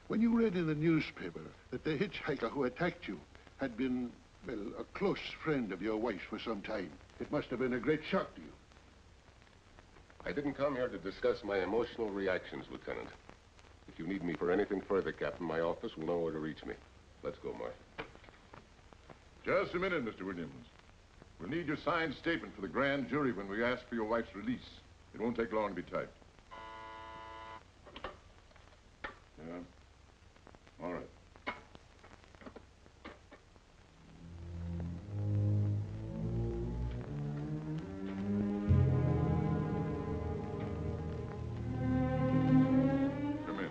when you read in the newspaper that the hitchhiker who attacked you had been, well, a close friend of your wife's for some time, it must have been a great shock to you. I didn't come here to discuss my emotional reactions, Lieutenant. If you need me for anything further, Captain, my office will know where to reach me. Let's go, Martha. Just a minute, Mr. Williams. We'll need your signed statement for the grand jury when we ask for your wife's release. It won't take long to be typed. Yeah? All right. Come in.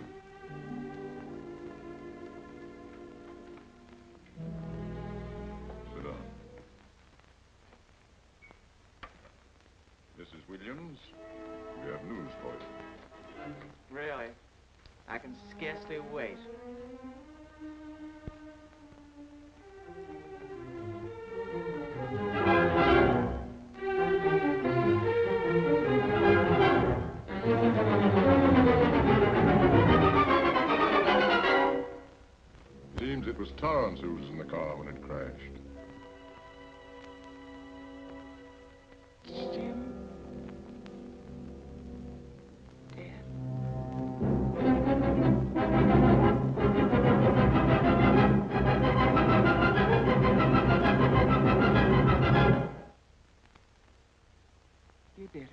Sit down. Mrs. Williams, we have news for you. Really? I can scarcely wait. Seems it was Torrance who was in the car when it crashed. Jim? You did it.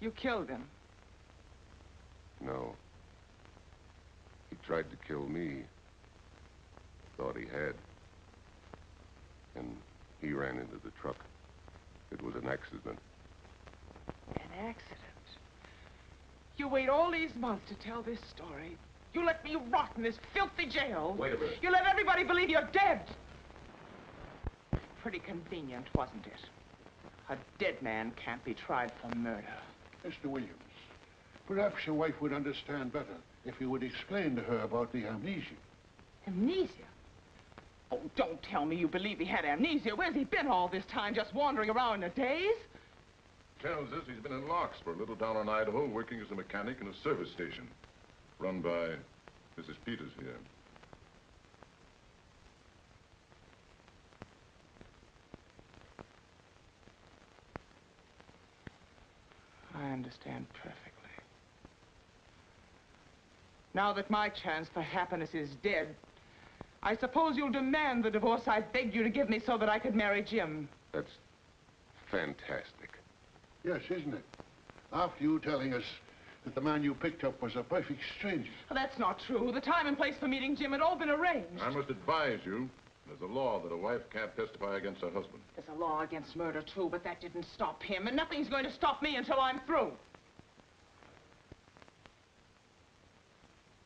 You killed him. No. He tried to kill me. Thought he had. And he ran into the truck. It was an accident. An accident? You wait all these months to tell this story. You let me rot in this filthy jail. Wait a minute. You let everybody believe you're dead. Pretty convenient, wasn't it? A dead man can't be tried for murder. Mr. Williams, perhaps your wife would understand better if you would explain to her about the amnesia. Amnesia? Oh, don't tell me you believe he had amnesia. Where's he been all this time, just wandering around in a daze? Tells us he's been in Larkspur, a little town in Idaho, working as a mechanic in a service station. Run by Mrs. Peters here. I understand perfectly. Now that my chance for happiness is dead, I suppose you'll demand the divorce I begged you to give me so that I could marry Jim. That's fantastic. Yes, isn't it? After you telling us that the man you picked up was a perfect stranger. Well, that's not true. The time and place for meeting Jim had all been arranged. I must advise you There's a law that a wife can't testify against her husband. There's a law against murder, too, but that didn't stop him, and nothing's going to stop me until I'm through.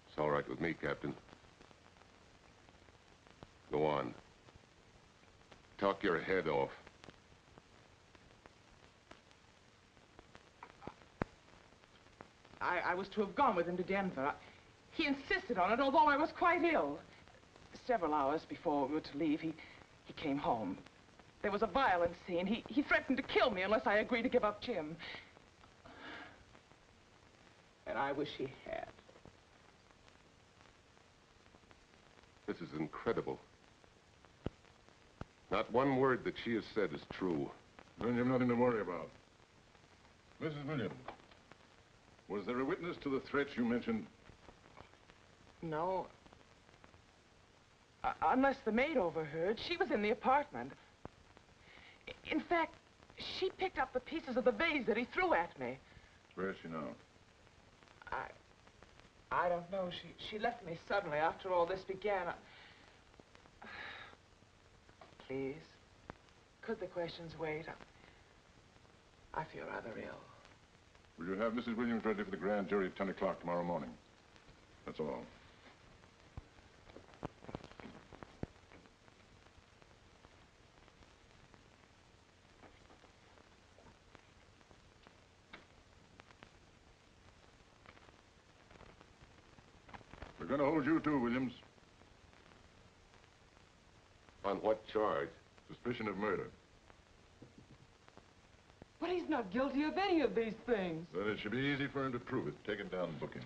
It's all right with me, Captain. Go on. Talk your head off. I was to have gone with him to Denver. He insisted on it, although I was quite ill. Several hours before we were to leave, he came home. There was a violent scene. He threatened to kill me unless I agreed to give up Jim. And I wish he had. This is incredible. Not one word that she has said is true. Then you've nothing to worry about. Mrs. Williams, was there a witness to the threats you mentioned? No. Unless the maid overheard. She was in the apartment. In fact, she picked up the pieces of the vase that he threw at me. Where is she now? I don't know. She left me suddenly after all this began. Please, could the questions wait? I feel rather ill. Will you have Mrs. Williams ready for the grand jury at 10 o'clock tomorrow morning? That's all. We're going to hold you too, Williams. On what charge? Suspicion of murder. But he's not guilty of any of these things. Then it should be easy for him to prove it. Take it down and book him.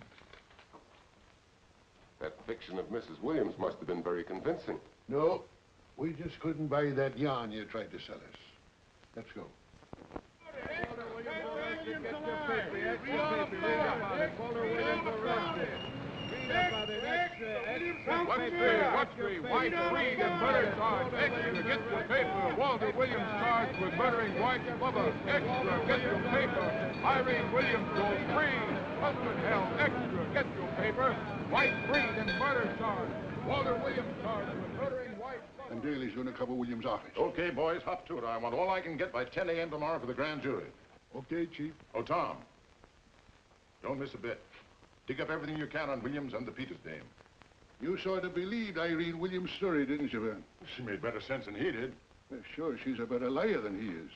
That fiction of Mrs. Williams must have been very convincing. No, we just couldn't buy that yarn you tried to sell us. Let's go. What's three? White, Reed, and murder charge. Extra, get your paper. Walter Williams charged with murdering White Bubba. Extra, get your paper. Irene Williams goes free. Husband held. Extra, get your paper. White, Reed, and murder charge. Walter Williams charged with murdering White Bubba. And Daly's going to cover Williams' office. Okay, boys, hop to it. I want all I can get by 10 a.m. tomorrow for the grand jury. Okay, Chief. Oh, Tom, don't miss a bit. Dig up everything you can on Williams and the Peters dame. You sort of believed Irene Williams' story, didn't you, Vern? She made better sense than he did. Well, sure, she's a better liar than he is.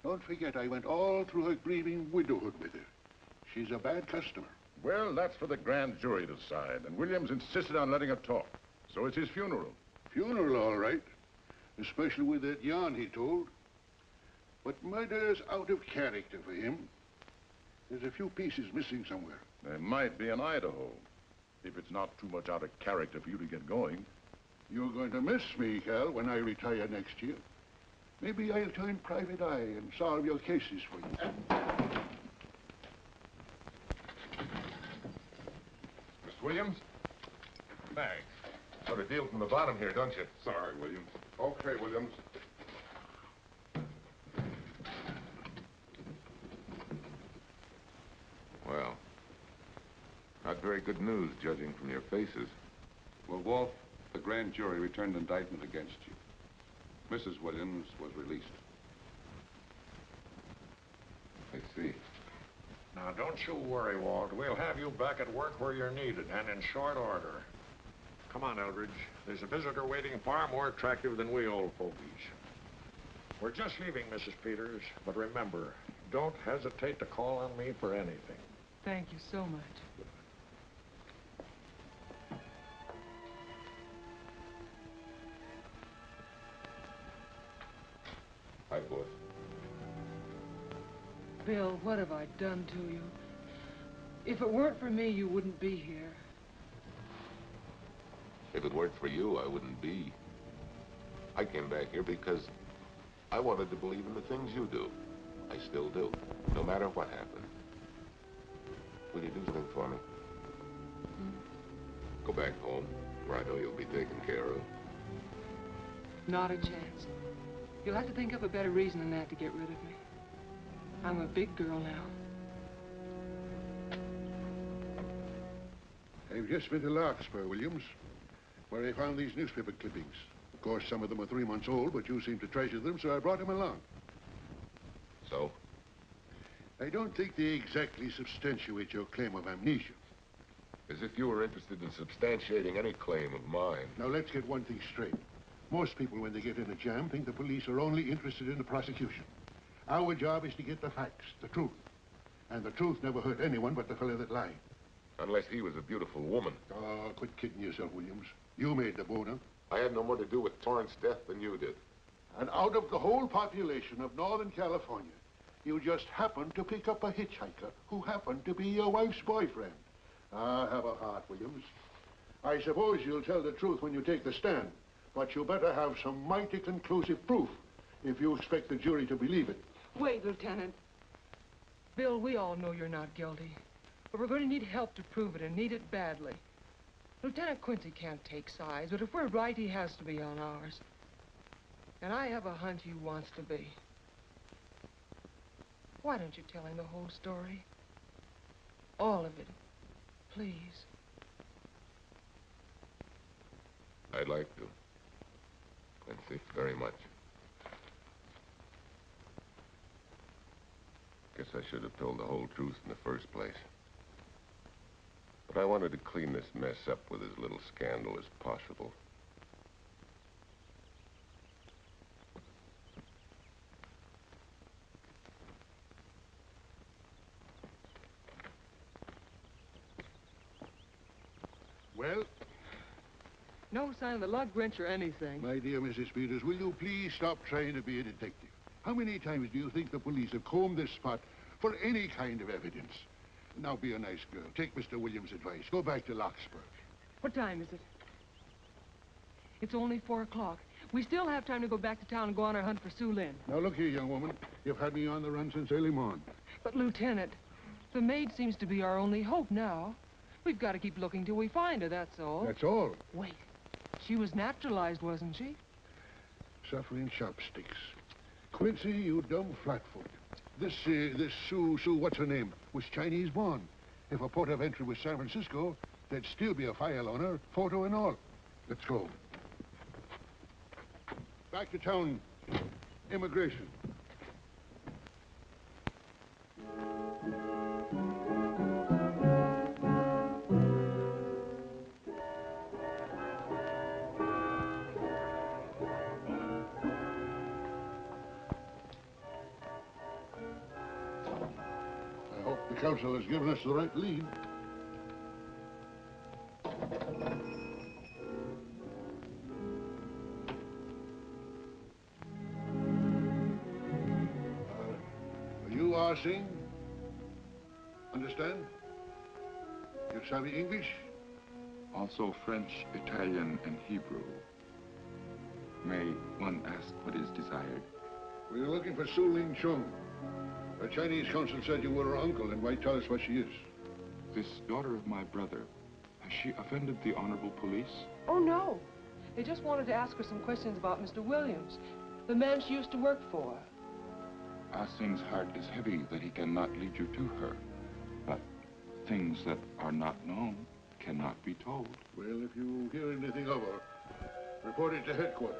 Don't forget, I went all through her grieving widowhood with her. She's a bad customer. Well, that's for the grand jury to decide, and Williams insisted on letting her talk. So it's his funeral. Funeral, all right. Especially with that yarn he told. But murder's out of character for him. There's a few pieces missing somewhere. There might be in Idaho, if it's not too much out of character for you to get going. You're going to miss me, Cal, when I retire next year. Maybe I'll join Private Eye and solve your cases for you. Miss Williams? Thanks. Sort of deal from the bottom here, don't you? Sorry, Williams. Okay, Williams. Well, not very good news, judging from your faces. Well, Walt, the grand jury returned indictment against you. Mrs. Williams was released. I see. Now, don't you worry, Walt. We'll have you back at work where you're needed, and in short order. Come on, Eldridge. There's a visitor waiting far more attractive than we old fogies. We're just leaving, Mrs. Peters, but remember, don't hesitate to call on me for anything. Thank you so much. Hi, boss. Bill, what have I done to you? If it weren't for me, you wouldn't be here. If it weren't for you, I wouldn't be. I came back here because I wanted to believe in the things you do. I still do, no matter what happened. Will you do something for me? Go back home, where I know you'll be taken care of. Not a chance. You'll have to think up a better reason than that to get rid of me. I'm a big girl now. I've just been to Larkspur, Williams, where I found these newspaper clippings. Of course, some of them are 3 months old, but you seem to treasure them, so I brought him along. So? I don't think they exactly substantiate your claim of amnesia. As if you were interested in substantiating any claim of mine. Now, let's get one thing straight. Most people, when they get in a jam, think the police are only interested in the prosecution. Our job is to get the facts, the truth. And the truth never hurt anyone but the fellow that lied. Unless he was a beautiful woman. Oh, quit kidding yourself, Williams. You made the boner. I had no more to do with Torrance's death than you did. And out of the whole population of Northern California, you just happened to pick up a hitchhiker who happened to be your wife's boyfriend. Ah, have a heart, Williams. I suppose you'll tell the truth when you take the stand, but you better have some mighty conclusive proof if you expect the jury to believe it. Wait, Lieutenant. Bill, we all know you're not guilty, but we're going to need help to prove it, and need it badly. Lieutenant Quincy can't take sides, but if we're right, he has to be on ours. And I have a hunch he wants to be. Why don't you tell him the whole story? All of it, please. I'd like to. Quincy, very much. Guess I should have told the whole truth in the first place. But I wanted to clean this mess up with as little scandal as possible. Well? No sign of the lug wrench or anything. My dear Mrs. Peters, will you please stop trying to be a detective? How many times do you think the police have combed this spot for any kind of evidence? Now, be a nice girl. Take Mr. Williams' advice. Go back to Locksburg. What time is it? It's only 4 o'clock. We still have time to go back to town and go on our hunt for Sue Lynn. Now, look here, young woman. You've had me on the run since early morning. But, Lieutenant, the maid seems to be our only hope now. We've got to keep looking till we find her, that's all. That's all? Wait. She was naturalized, wasn't she? Suffering chopsticks. Quincy, you dumb flatfoot. This Sue, what's her name, was Chinese born. If a port of entry was San Francisco, there'd still be a file on her, photo and all. Let's go. Back to town. Immigration. I hope the council has given us the right lead. You are saying? Understand? You savvy English? Also French, Italian, and Hebrew. May one ask what is desired? We're looking for Su Ling Chung. The Chinese consul said you were her uncle and might tell us what she is. This daughter of my brother, has she offended the honorable police? Oh, no. They just wanted to ask her some questions about Mr. Williams, the man she used to work for. Ah Sing's heart is heavy that he cannot lead you to her. But things that are not known cannot be told. Well, if you hear anything of her, report it to headquarters.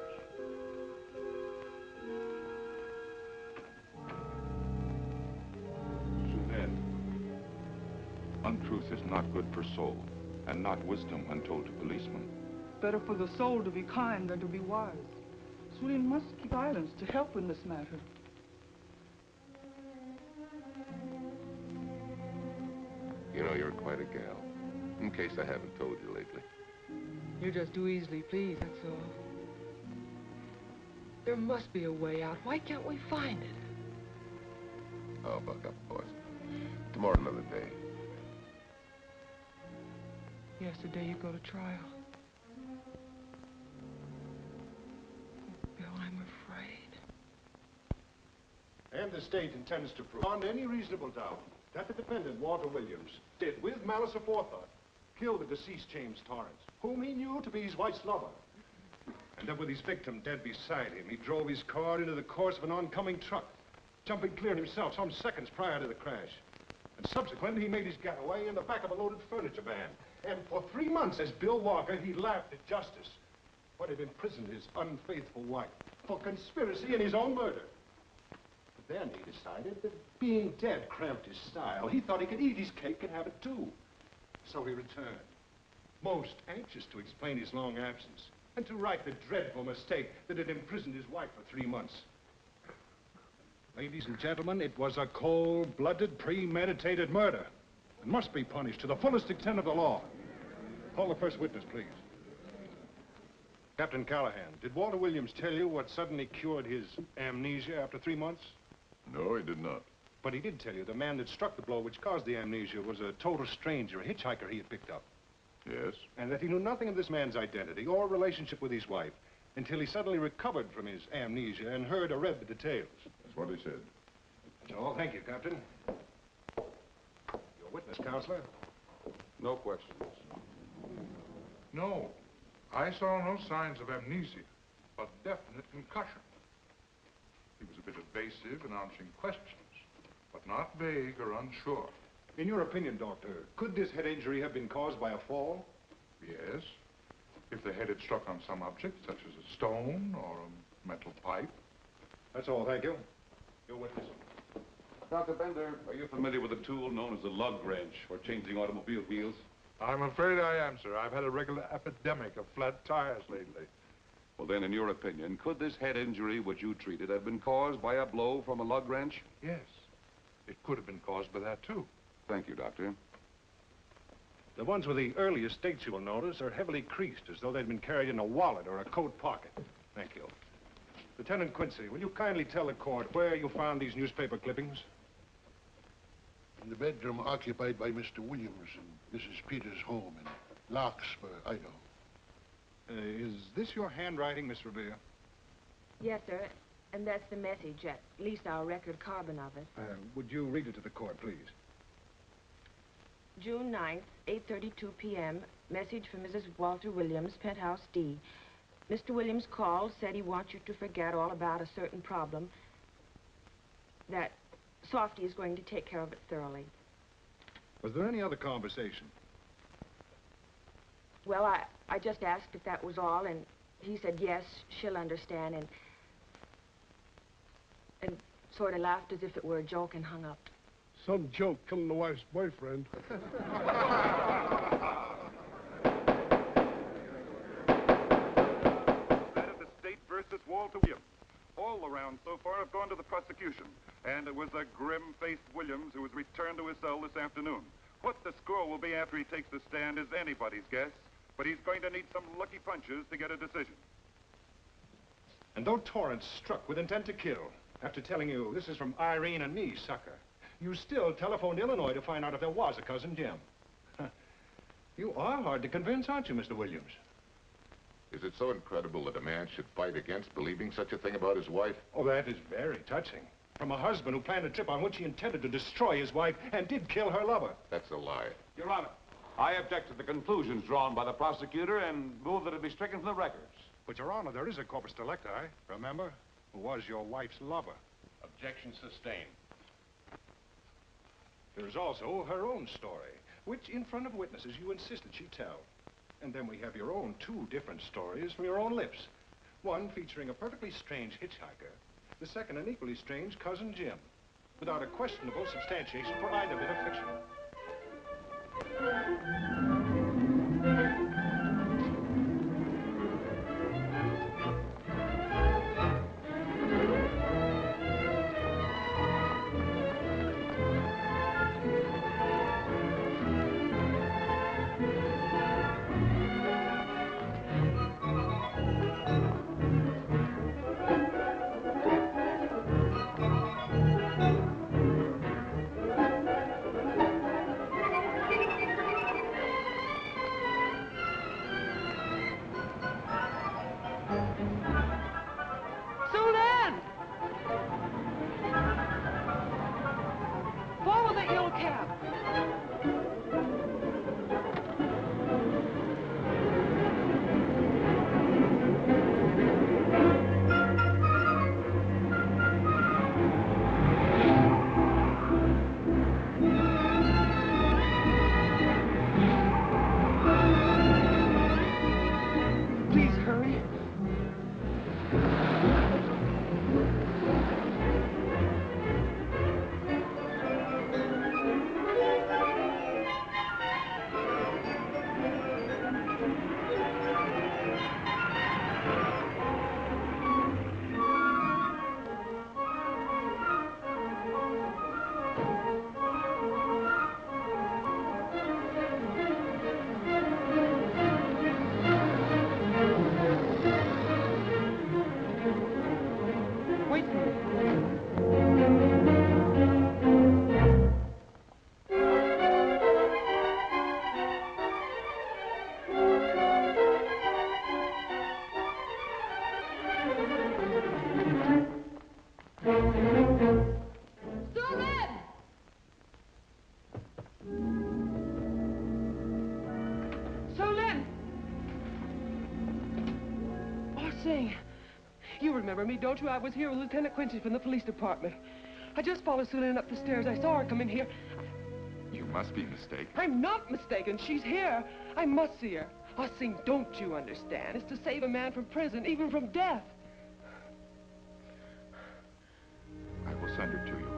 Untruth is not good for soul, and not wisdom when told to policemen. Better for the soul to be kind than to be wise. Su Lin must keep silence to help in this matter. You know, you're quite a gal. In case I haven't told you lately. You just do easily please, that's all. There must be a way out. Why can't we find it? Oh, buck up, boys. Tomorrow, another day. Yes, the day you go to trial. Bill, I'm afraid. And the state intends to prove, beyond any reasonable doubt, that the defendant, Walter Williams, did, with malice aforethought, kill the deceased James Torrance, whom he knew to be his wife's lover. And that with his victim dead beside him, he drove his car into the course of an oncoming truck, jumping clear himself some seconds prior to the crash. And subsequently, he made his getaway in the back of a loaded furniture van. And for 3 months, as Bill Walker, he laughed at justice. would have imprisoned his unfaithful wife for conspiracy in his own murder. But then he decided that being dead cramped his style. He thought he could eat his cake and have it too. So he returned, most anxious to explain his long absence and to right the dreadful mistake that had imprisoned his wife for 3 months. Ladies and gentlemen, it was a cold-blooded, premeditated murder and must be punished to the fullest extent of the law. Call the first witness, please. Captain Callahan, did Walter Williams tell you what suddenly cured his amnesia after 3 months? No, he did not. But he did tell you the man that struck the blow which caused the amnesia was a total stranger, a hitchhiker he had picked up. Yes? And that he knew nothing of this man's identity or relationship with his wife until he suddenly recovered from his amnesia and heard or read the details. That's what he said. That's all. Thank you, Captain. Your witness, Counselor. No questions. No, I saw no signs of amnesia, but definite concussion. He was a bit evasive in answering questions, but not vague or unsure. In your opinion, Doctor, could this head injury have been caused by a fall? Yes, if the head had struck on some object, such as a stone or a metal pipe. That's all, thank you. Your witness. Dr. Bender, are you familiar with a tool known as a lug wrench for changing automobile wheels? I'm afraid I am, sir. I've had a regular epidemic of flat tires lately. Well, then, in your opinion, could this head injury which you treated have been caused by a blow from a lug wrench? Yes, it could have been caused by that, too. Thank you, Doctor. The ones with the earliest dates you will notice are heavily creased, as though they'd been carried in a wallet or a coat pocket. Thank you. Lieutenant Quincy, will you kindly tell the court where you found these newspaper clippings? In the bedroom occupied by Mr. Williams in Mrs. Peters' home in Larkspur, Idaho. Is this your handwriting, Miss Revere? Yes, sir. And that's the message, at least our record carbon of it. Would you read it to the court, please? June 9th, 8:32 p.m. Message from Mrs. Walter Williams, Penthouse D. Mr. Williams called, said he wants you to forget all about a certain problem, that Softy is going to take care of it thoroughly. Was there any other conversation? Well, I just asked if that was all, and he said, yes, she'll understand, and sort of laughed as if it were a joke and hung up. Some joke killing the wife's boyfriend. That of the state versus Walter Williams. All the rounds so far have gone to the prosecution, and it was a grim-faced Williams who was returned to his cell this afternoon. What the score will be after he takes the stand is anybody's guess, but he's going to need some lucky punches to get a decision. And though Torrance struck with intent to kill, after telling you this is from Irene and me, sucker, you still telephoned Illinois to find out if there was a cousin Jim. You are hard to convince, aren't you, Mr. Williams? Is it so incredible that a man should fight against believing such a thing about his wife? Oh, that is very touching. From a husband who planned a trip on which he intended to destroy his wife and did kill her lover. That's a lie. Your Honor, I object to the conclusions drawn by the prosecutor and move that it be stricken from the records. But, Your Honor, there is a corpus delicti, remember, who was your wife's lover. Objection sustained. There's also her own story, which, in front of witnesses, you insisted she tell. And then we have your own two different stories from your own lips. One featuring a perfectly strange hitchhiker, the second an equally strange cousin Jim, without a questionable substantiation for either bit of fiction. Sing. You remember me, don't you? I was here with Lieutenant Quincy from the police department. I just followed Sue Lynn up the stairs. I saw her come in here. You must be mistaken. I'm not mistaken. She's here. I must see her. Oh, Sing, don't you understand? It's to save a man from prison, even from death. I will send her to you.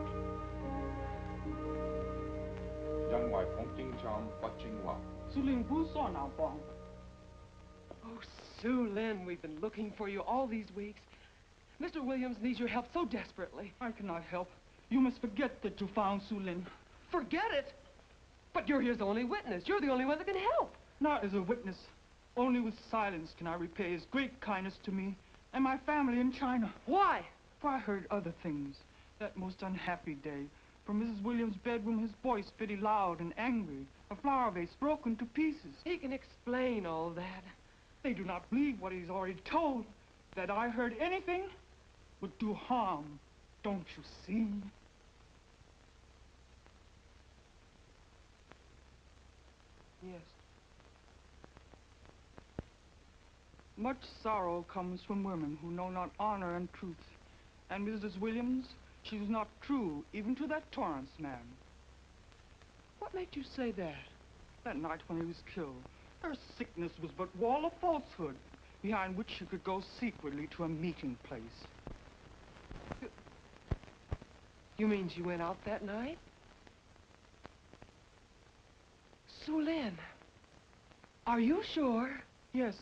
Oh, Sue Lynn, we've been looking for you all these weeks. Mr. Williams needs your help so desperately. I cannot help. You must forget that you found Sue Lynn. Forget it? But you're his only witness. You're the only one that can help. Not as a witness. Only with silence can I repay his great kindness to me and my family in China. Why? For I heard other things. That most unhappy day, from Mrs. Williams' bedroom, his voice very loud and angry. A flower vase broken to pieces. He can explain all that. They do not believe what he's already told. That I heard anything would do harm. Don't you see? Yes. Much sorrow comes from women who know not honor and truth. And Mrs. Williams, she was not true even to that Torrance man. What made you say that? That night when he was killed, her sickness was but wall of falsehood, behind which she could go secretly to a meeting place. You mean she went out that night? Sue Lynn, are you sure? Yes,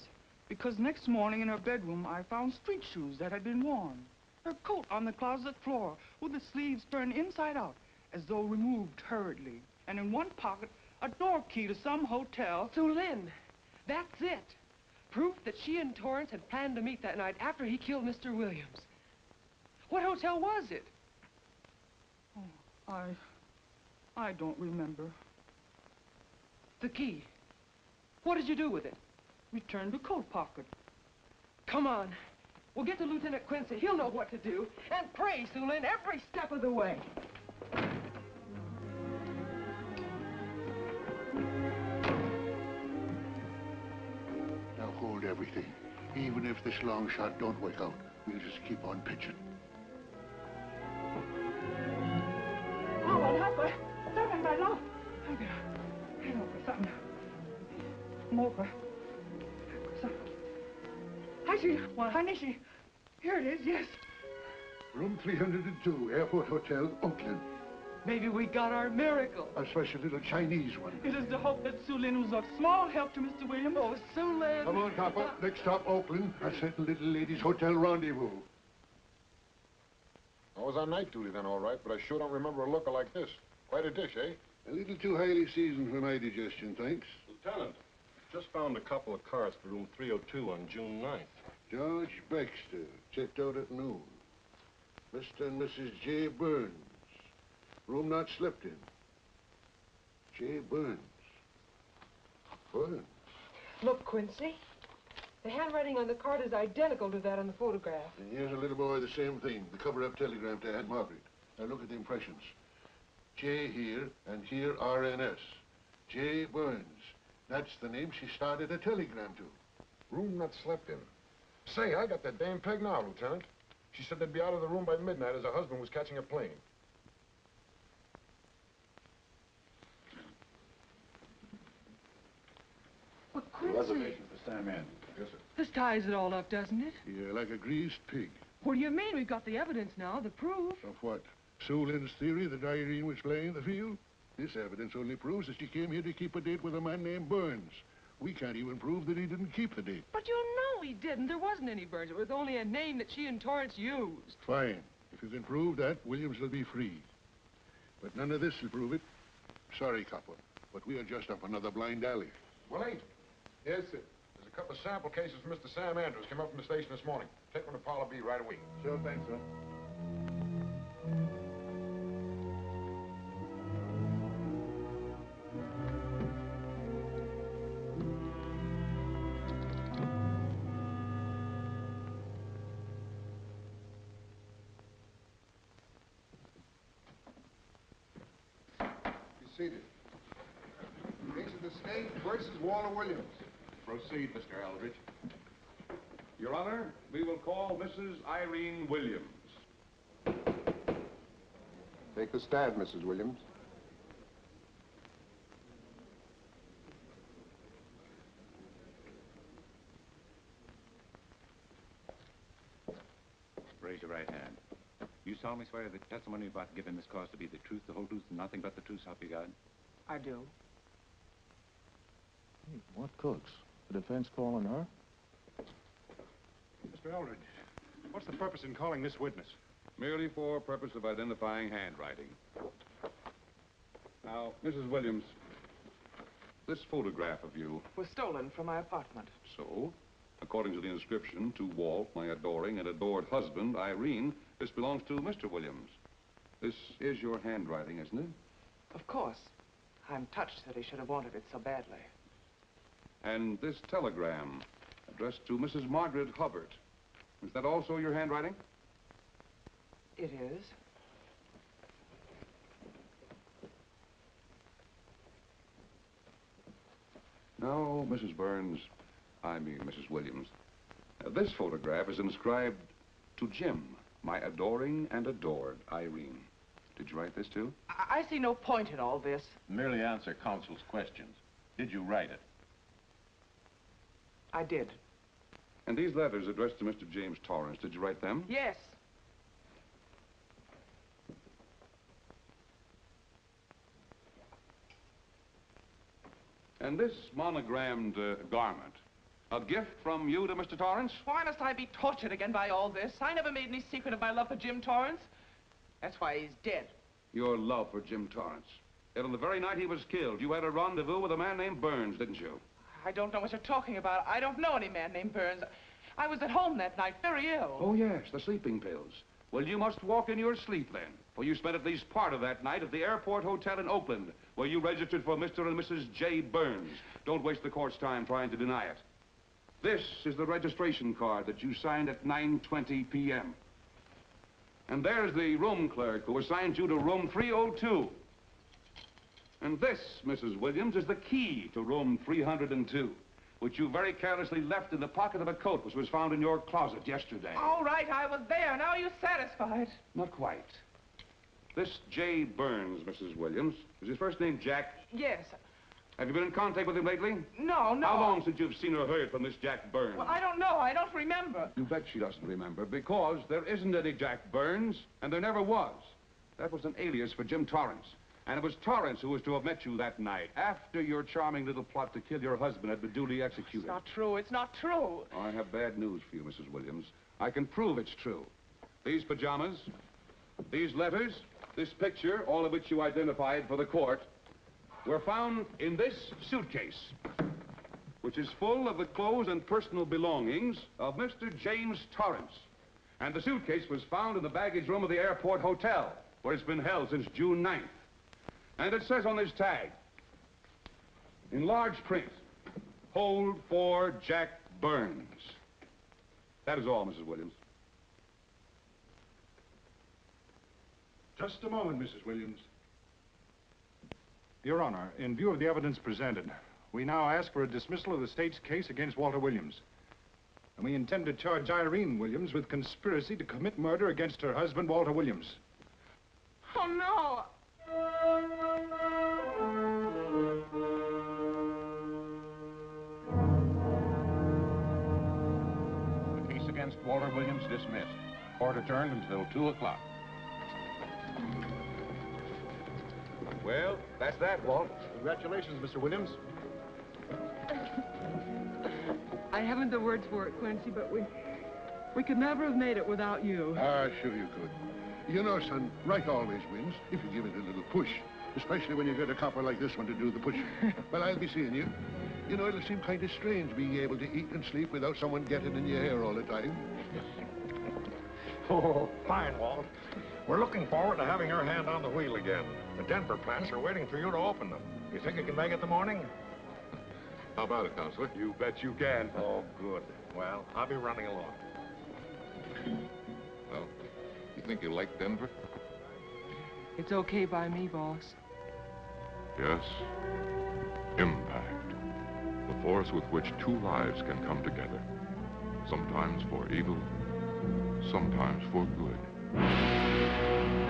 because next morning in her bedroom I found street shoes that had been worn. Her coat on the closet floor with the sleeves turned inside out as though removed hurriedly. And in one pocket, a door key to some hotel. Sue Lynn, that's it. Proof that she and Torrance had planned to meet that night after he killed Mr. Williams. What hotel was it? Oh, I don't remember. The key. What did you do with it? Returned the coat pocket. Come on. We'll get to Lieutenant Quincy. He'll know what to do. And pray, Sue Lynn, every step of the way. Now hold everything. Even if this long shot don't work out, we'll just keep on pitching. Here it is, yes. Room 302, Airport Hotel, Oakland. Maybe we got our miracle. A special little Chinese one. It is to hope that Sue Lynn was of small help to Mr. Williams. Oh, Sue Lynn. Come on, Copper. Next stop, Oakland. A certain little lady's hotel rendezvous. I was on night duty then, all right, but I sure don't remember a looker like this. Quite a dish, eh? A little too highly seasoned for my digestion, thanks. Lieutenant, just found a couple of cars for room 302 on June 9th. George Baxter, checked out at noon. Mr. and Mrs. J. Burns. Room not slept in. J. Burns. Burns. Look, Quincy. The handwriting on the card is identical to that on the photograph. And here's a little boy, the same thing. The cover-up telegram to Aunt Margaret. Now look at the impressions. J here, and here RNS. J. Burns. That's the name she started a telegram to. Room not slept in. Say, I got that dame pegged now, Lieutenant. She said they'd be out of the room by midnight as her husband was catching a plane. But Quincy... Reservation for Sam Andrews. Yes, sir. This ties it all up, doesn't it? Yeah, like a greased pig. What do you mean? We've got the evidence now, the proof. Of what? Sue Lynn's theory that Irene was playing the field? This evidence only proves that she came here to keep a date with a man named Burns. We can't even prove that he didn't keep the date. But you know he didn't. There wasn't any Burns. It was only a name that she and Torrance used. Fine. If you can prove that, Williams will be free. But none of this will prove it. Sorry, Copper, but we are just up another blind alley. Willie? Yes, sir. There's a couple of sample cases from Mr. Sam Andrews came up from the station this morning. Take them to Parlor B right away. Sure, thanks, sir. Seated. Case of the state versus Walter Williams. Proceed, Mr. Eldridge. Your Honor, we will call Mrs. Irene Williams. Take a stand, Mrs. Williams. Raise your right hand. You solemnly swear that the testimony you're about to give in this cause to be the truth, the whole truth, and nothing but the truth, help you God? I do. Hey, what cooks? The defense calling her? Mr. Eldridge, what's the purpose in calling this witness? Merely for purpose of identifying handwriting. Now, Mrs. Williams, this photograph of you... Was stolen from my apartment. So, according to the inscription, to Walt, my adoring and adored husband, Irene, this belongs to Mr. Williams. This is your handwriting, isn't it? Of course. I'm touched that he should have wanted it so badly. And this telegram, addressed to Mrs. Margaret Hubbard, is that also your handwriting? It is. No, Mrs. Burns, I mean Mrs. Williams. This photograph is inscribed to Jim, my adoring and adored Irene. Did you write this too? I see no point in all this. Merely answer counsel's questions. Did you write it? I did. And these letters addressed to Mr. James Torrance, did you write them? Yes. And this monogrammed garment, a gift from you to Mr. Torrance? Why must I be tortured again by all this? I never made any secret of my love for Jim Torrance. That's why he's dead. Your love for Jim Torrance. Yet on the very night he was killed, you had a rendezvous with a man named Burns, didn't you? I don't know what you're talking about. I don't know any man named Burns. I was at home that night, very ill. Oh, yes, the sleeping pills. Well, you must walk in your sleep then, for you spent at least part of that night at the airport hotel in Oakland, where you registered for Mr. and Mrs. J. Burns. Don't waste the court's time trying to deny it. This is the registration card that you signed at 9:20 p.m. And there's the room clerk who assigned you to room 302. And this, Mrs. Williams, is the key to room 302, which you very carelessly left in the pocket of a coat which was found in your closet yesterday. All right, I was there. Now you're satisfied. Not quite. This J. Burns, Mrs. Williams, is his first name Jack? Yes. Have you been in contact with him lately? No. How long since you've seen or heard from this Jack Burns? Well, I don't know. I don't remember. You bet she doesn't remember, because there isn't any Jack Burns, and there never was. That was an alias for Jim Torrance. And it was Torrance who was to have met you that night, after your charming little plot to kill your husband had been duly executed. It's not true. It's not true. I have bad news for you, Mrs. Williams. I can prove it's true. These pajamas, these letters, this picture, all of which you identified for the court, were found in this suitcase, which is full of the clothes and personal belongings of Mr. James Torrance. And the suitcase was found in the baggage room of the airport hotel, where it's been held since June 9th. And it says on this tag, in large print, hold for Jack Burns. That is all, Mrs. Williams. Just a moment, Mrs. Williams. Your Honor, in view of the evidence presented, we now ask for a dismissal of the state's case against Walter Williams. And we intend to charge Irene Williams with conspiracy to commit murder against her husband, Walter Williams. Oh, no. The case against Walter Williams dismissed. Court adjourned until 2 o'clock. Well, that's that, Walt. Congratulations, Mr. Williams. I haven't the words for it, Quincy, but we could never have made it without you. Ah, sure you could. You know, son, right always wins if you give it a little push, especially when you get a copper like this one to do the pushing. Well, I'll be seeing you. You know, it'll seem kind of strange being able to eat and sleep without someone getting in your hair all the time. Oh, fine, Walt. We're looking forward to having your hand on the wheel again. The Denver plants are waiting for you to open them. You think you can make it in the morning? How about it, Counselor? You bet you can. Oh, good. Well, I'll be running along. Well, you think you like Denver? It's okay by me, boss. Yes. Impact. The force with which two lives can come together. Sometimes for evil, sometimes for good.